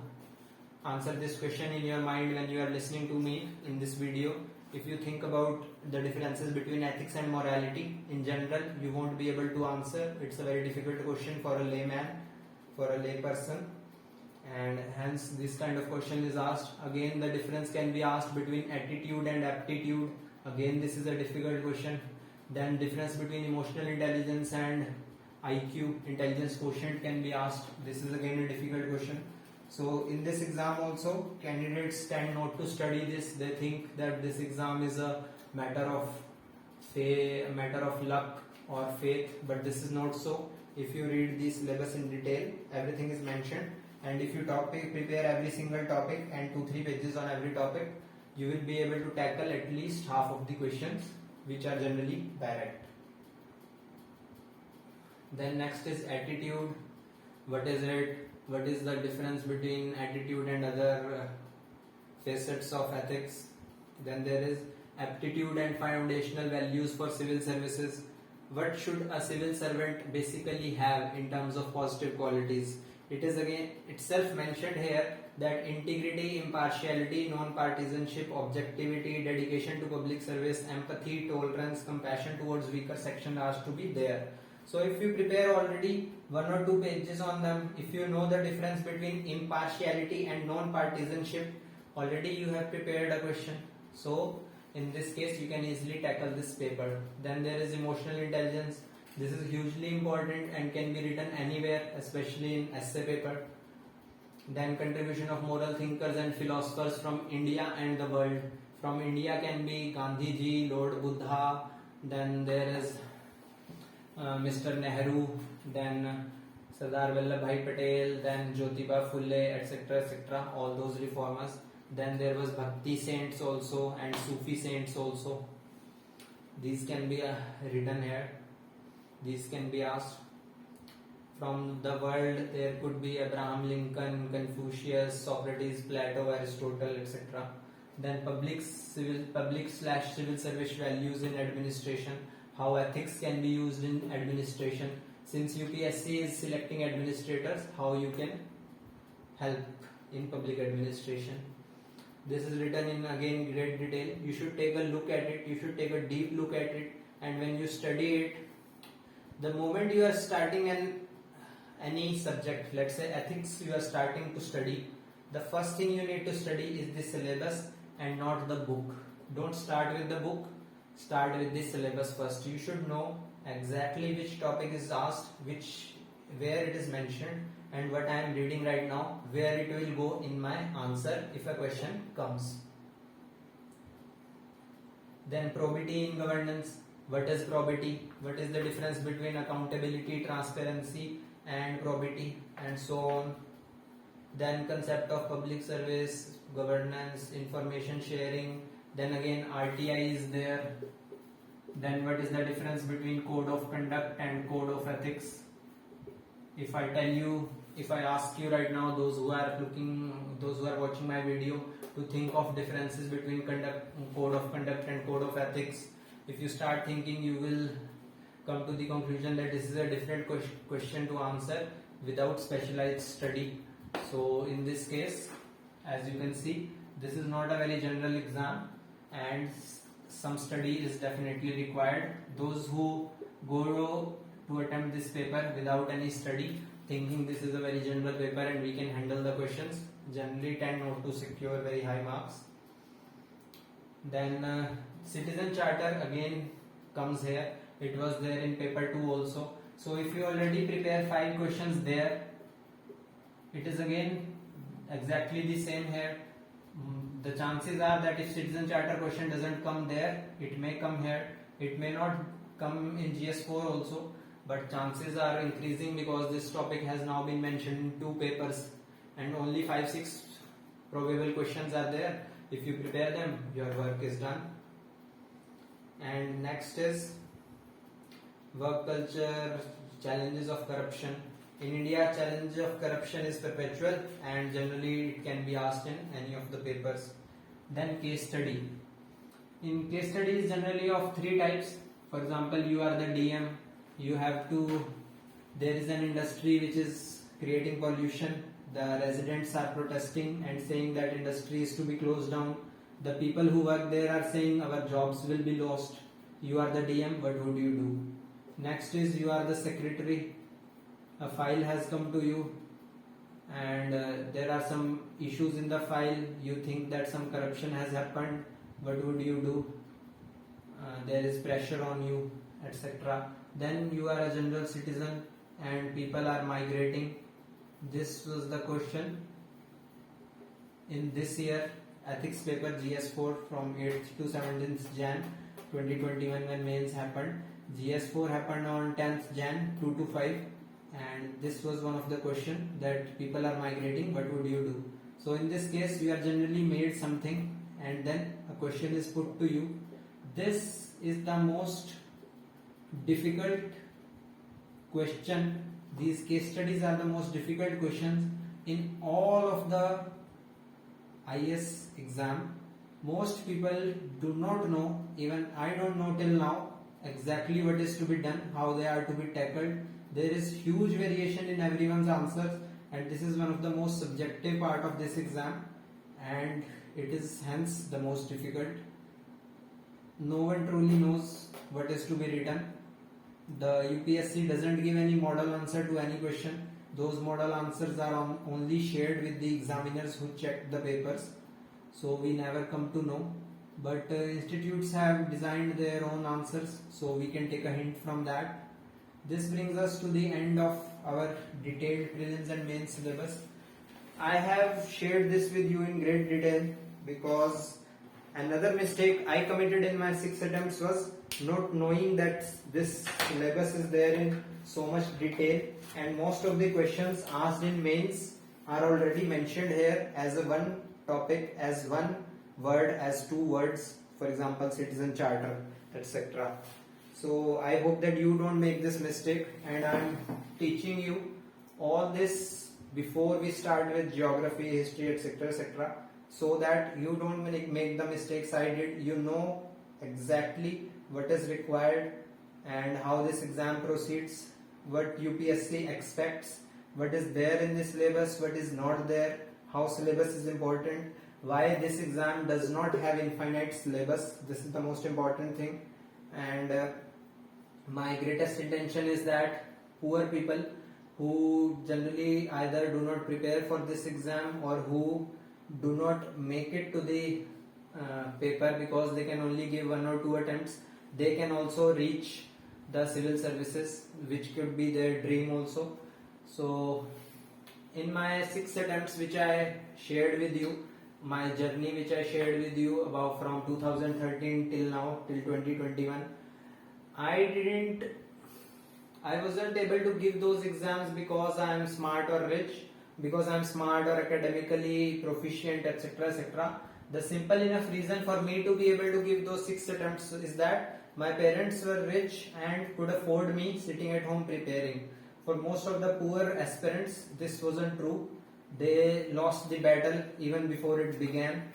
answer this question in your mind when you are listening to me in this video, if you think about the differences between ethics and morality in general, you won't be able to answer. It's a very difficult question for a layman, for a layperson, and hence this kind of question is asked. Again, the difference can be asked between attitude and aptitude. Again, this is a difficult question. Then difference between emotional intelligence and IQ, intelligence quotient, can be asked. This is again a difficult question. So in this exam also, candidates tend not to study this. They think that this exam is a matter of luck or faith, but this is not so. If you read the syllabus in detail, everything is mentioned, and if you prepare every single topic and 2-3 pages on every topic, you will be able to tackle at least half of the questions, which are generally direct. Then next is attitude. What is it? What is the difference between attitude and other facets of ethics? Then there is aptitude and foundational values for civil services. what should a civil servant basically have in terms of positive qualities? It is again itself mentioned here that integrity, impartiality, non-partisanship, objectivity, dedication to public service, empathy, tolerance, compassion towards weaker section has to be there. So if you prepare already 1 or 2 pages on them, if you know the difference between impartiality and non-partisanship, already you have prepared a question. So in this case you can easily tackle this paper. Then there is emotional intelligence. This is hugely important and can be written anywhere, especially in essay paper. Then contribution of moral thinkers and philosophers from India and the world. From India can be Gandhi ji, Lord Buddha, then there is Mr. Nehru, then Sardar Vallabhbhai Patel, then Jyotiba Phule, etc., etc., all those reformers. Then there was Bhakti saints also and Sufi saints also. These can be written here. These can be asked. From the world, there could be Abraham Lincoln, Confucius, Socrates, Plato, Aristotle, etc. Then public/civil service values in administration. How ethics can be used in administration. Since UPSC is selecting administrators, how you can help in public administration. This is written in again great detail. You should take a look at it. You should take a deep look at it. And when you study it, the moment you are starting any subject, let's say ethics, you are starting to study, the first thing you need to study is the syllabus and not the book. Don't start with the book, start with the syllabus first. You should know exactly which topic is asked, where it is mentioned, and what I am reading right now, where it will go in my answer if a question comes. Then probity in governance. What is probity? What is the difference between accountability, transparency and probity, and so on. Then concept of public service, governance, information sharing. Then again RTI is there. Then what is the difference between code of conduct and code of ethics? If I ask you right now, those who are watching my video, to think of differences between code of conduct and code of ethics, if you start thinking, you will come to the conclusion that this is a different question to answer without specialized study. So in this case, as you can see, this is not a very general exam and some study is definitely required. Those who go to attempt this paper without any study, thinking this is a very general paper and we can handle the questions, generally tend not to secure very high marks. Then citizen charter again comes here. It was there in paper 2 also. So if you already prepare 5 questions there, it is again exactly the same here. The chances are that if citizen charter question doesn't come there, it may come here. It may not come in GS4 also, but chances are increasing because this topic has now been mentioned in 2 papers and only 5-6 probable questions are there. If you prepare them, your work is done. And next is work culture, challenges of corruption. In India, challenge of corruption is perpetual and generally it can be asked in any of the papers. Then case study. In case studies generally of 3 types. For example, you are the DM, there is an industry which is creating pollution. The residents are protesting and saying that industry is to be closed down. The people who work there are saying our jobs will be lost. You are the DM, what would you do? Next is you are the secretary. A file has come to you and there are some issues in the file. You think that some corruption has happened. What would you do? There is pressure on you, etc. Then you are a general citizen and people are migrating. This was the question in this year ethics paper GS4 from 8th to 17th Jan 2021 when mains happened. GS4 happened on 10th Jan 2 to 5 and this was one of the question that people are migrating, what would you do? So in this case you are generally made something and then a question is put to you. This is the most difficult question. These case studies are the most difficult questions in all of the IS exam. Most people do not know, even I don't know till now exactly what is to be done, how they are to be tackled. There is huge variation in everyone's answers, and this is one of the most subjective part of this exam, and it is hence the most difficult. No one truly knows what is to be written. The UPSC doesn't give any model answer to any question. Those model answers are only shared with the examiners who check the papers, so we never come to know. But institutes have designed their own answers, so we can take a hint from that. This brings us to the end of our detailed prelims and main syllabus. I have shared this with you in great detail because another mistake I committed in my 6 attempts was not knowing that this syllabus is there in so much detail, and most of the questions asked in mains are already mentioned here as a one topic, as one word, as 2 words, for example citizen charter, etc. So I hope that you don't make this mistake, and I'm teaching you all this before we start with geography, history, etc., so that you don't make the mistakes I did. You know exactly what is required and how this exam proceeds, what UPSC expects, what is there in this syllabus, what is not there, how syllabus is important, why this exam does not have infinite syllabus. This is the most important thing. And my greatest intention is that poor people who generally either do not prepare for this exam or who do not make it to the paper because they can only give 1 or 2 attempts, they can also reach the civil services, which could be their dream also. So in my 6 attempts which I shared with you, my journey which I shared with you about from 2013 till now, till 2021, I wasn't able to give those exams because I am smart or rich, because I am smart or academically proficient, etc. The simple enough reason for me to be able to give those 6 attempts is that my parents were rich and could afford me sitting at home preparing. For most of the poor aspirants, this wasn't true. They lost the battle even before it began.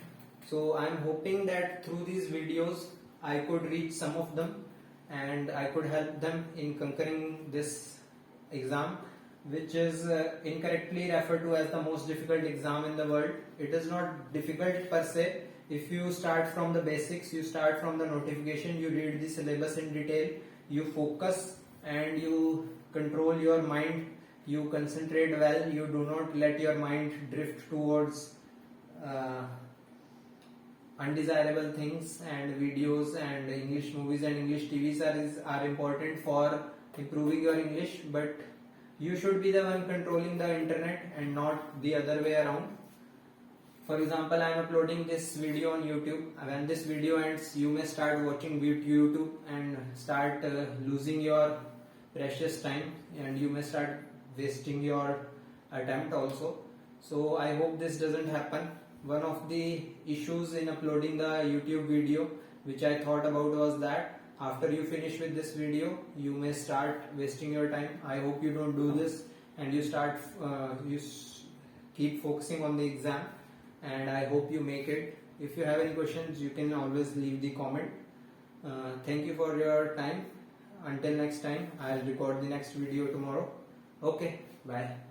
So I am hoping that through these videos I could reach some of them and I could help them in conquering this exam, which is incorrectly referred to as the most difficult exam in the world. It is not difficult per se. If you start from the basics, you start from the notification, you read the syllabus in detail, you focus and you control your mind, you concentrate well, you do not let your mind drift towards undesirable things, and videos and English movies and English TV series are important for improving your English, but you should be the one controlling the internet and not the other way around. For example, I am uploading this video on YouTube. When this video ends, you may start watching YouTube and start losing your precious time, and you may start wasting your attempt also. So I hope this doesn't happen. One of the issues in uploading the YouTube video which I thought about was that after you finish with this video, you may start wasting your time. I hope you don't do this and you start keep focusing on the exam, and I hope you make it. If you have any questions, you can always leave the comment. Thank you for your time. Until next time, I'll record the next video tomorrow. Okay, bye.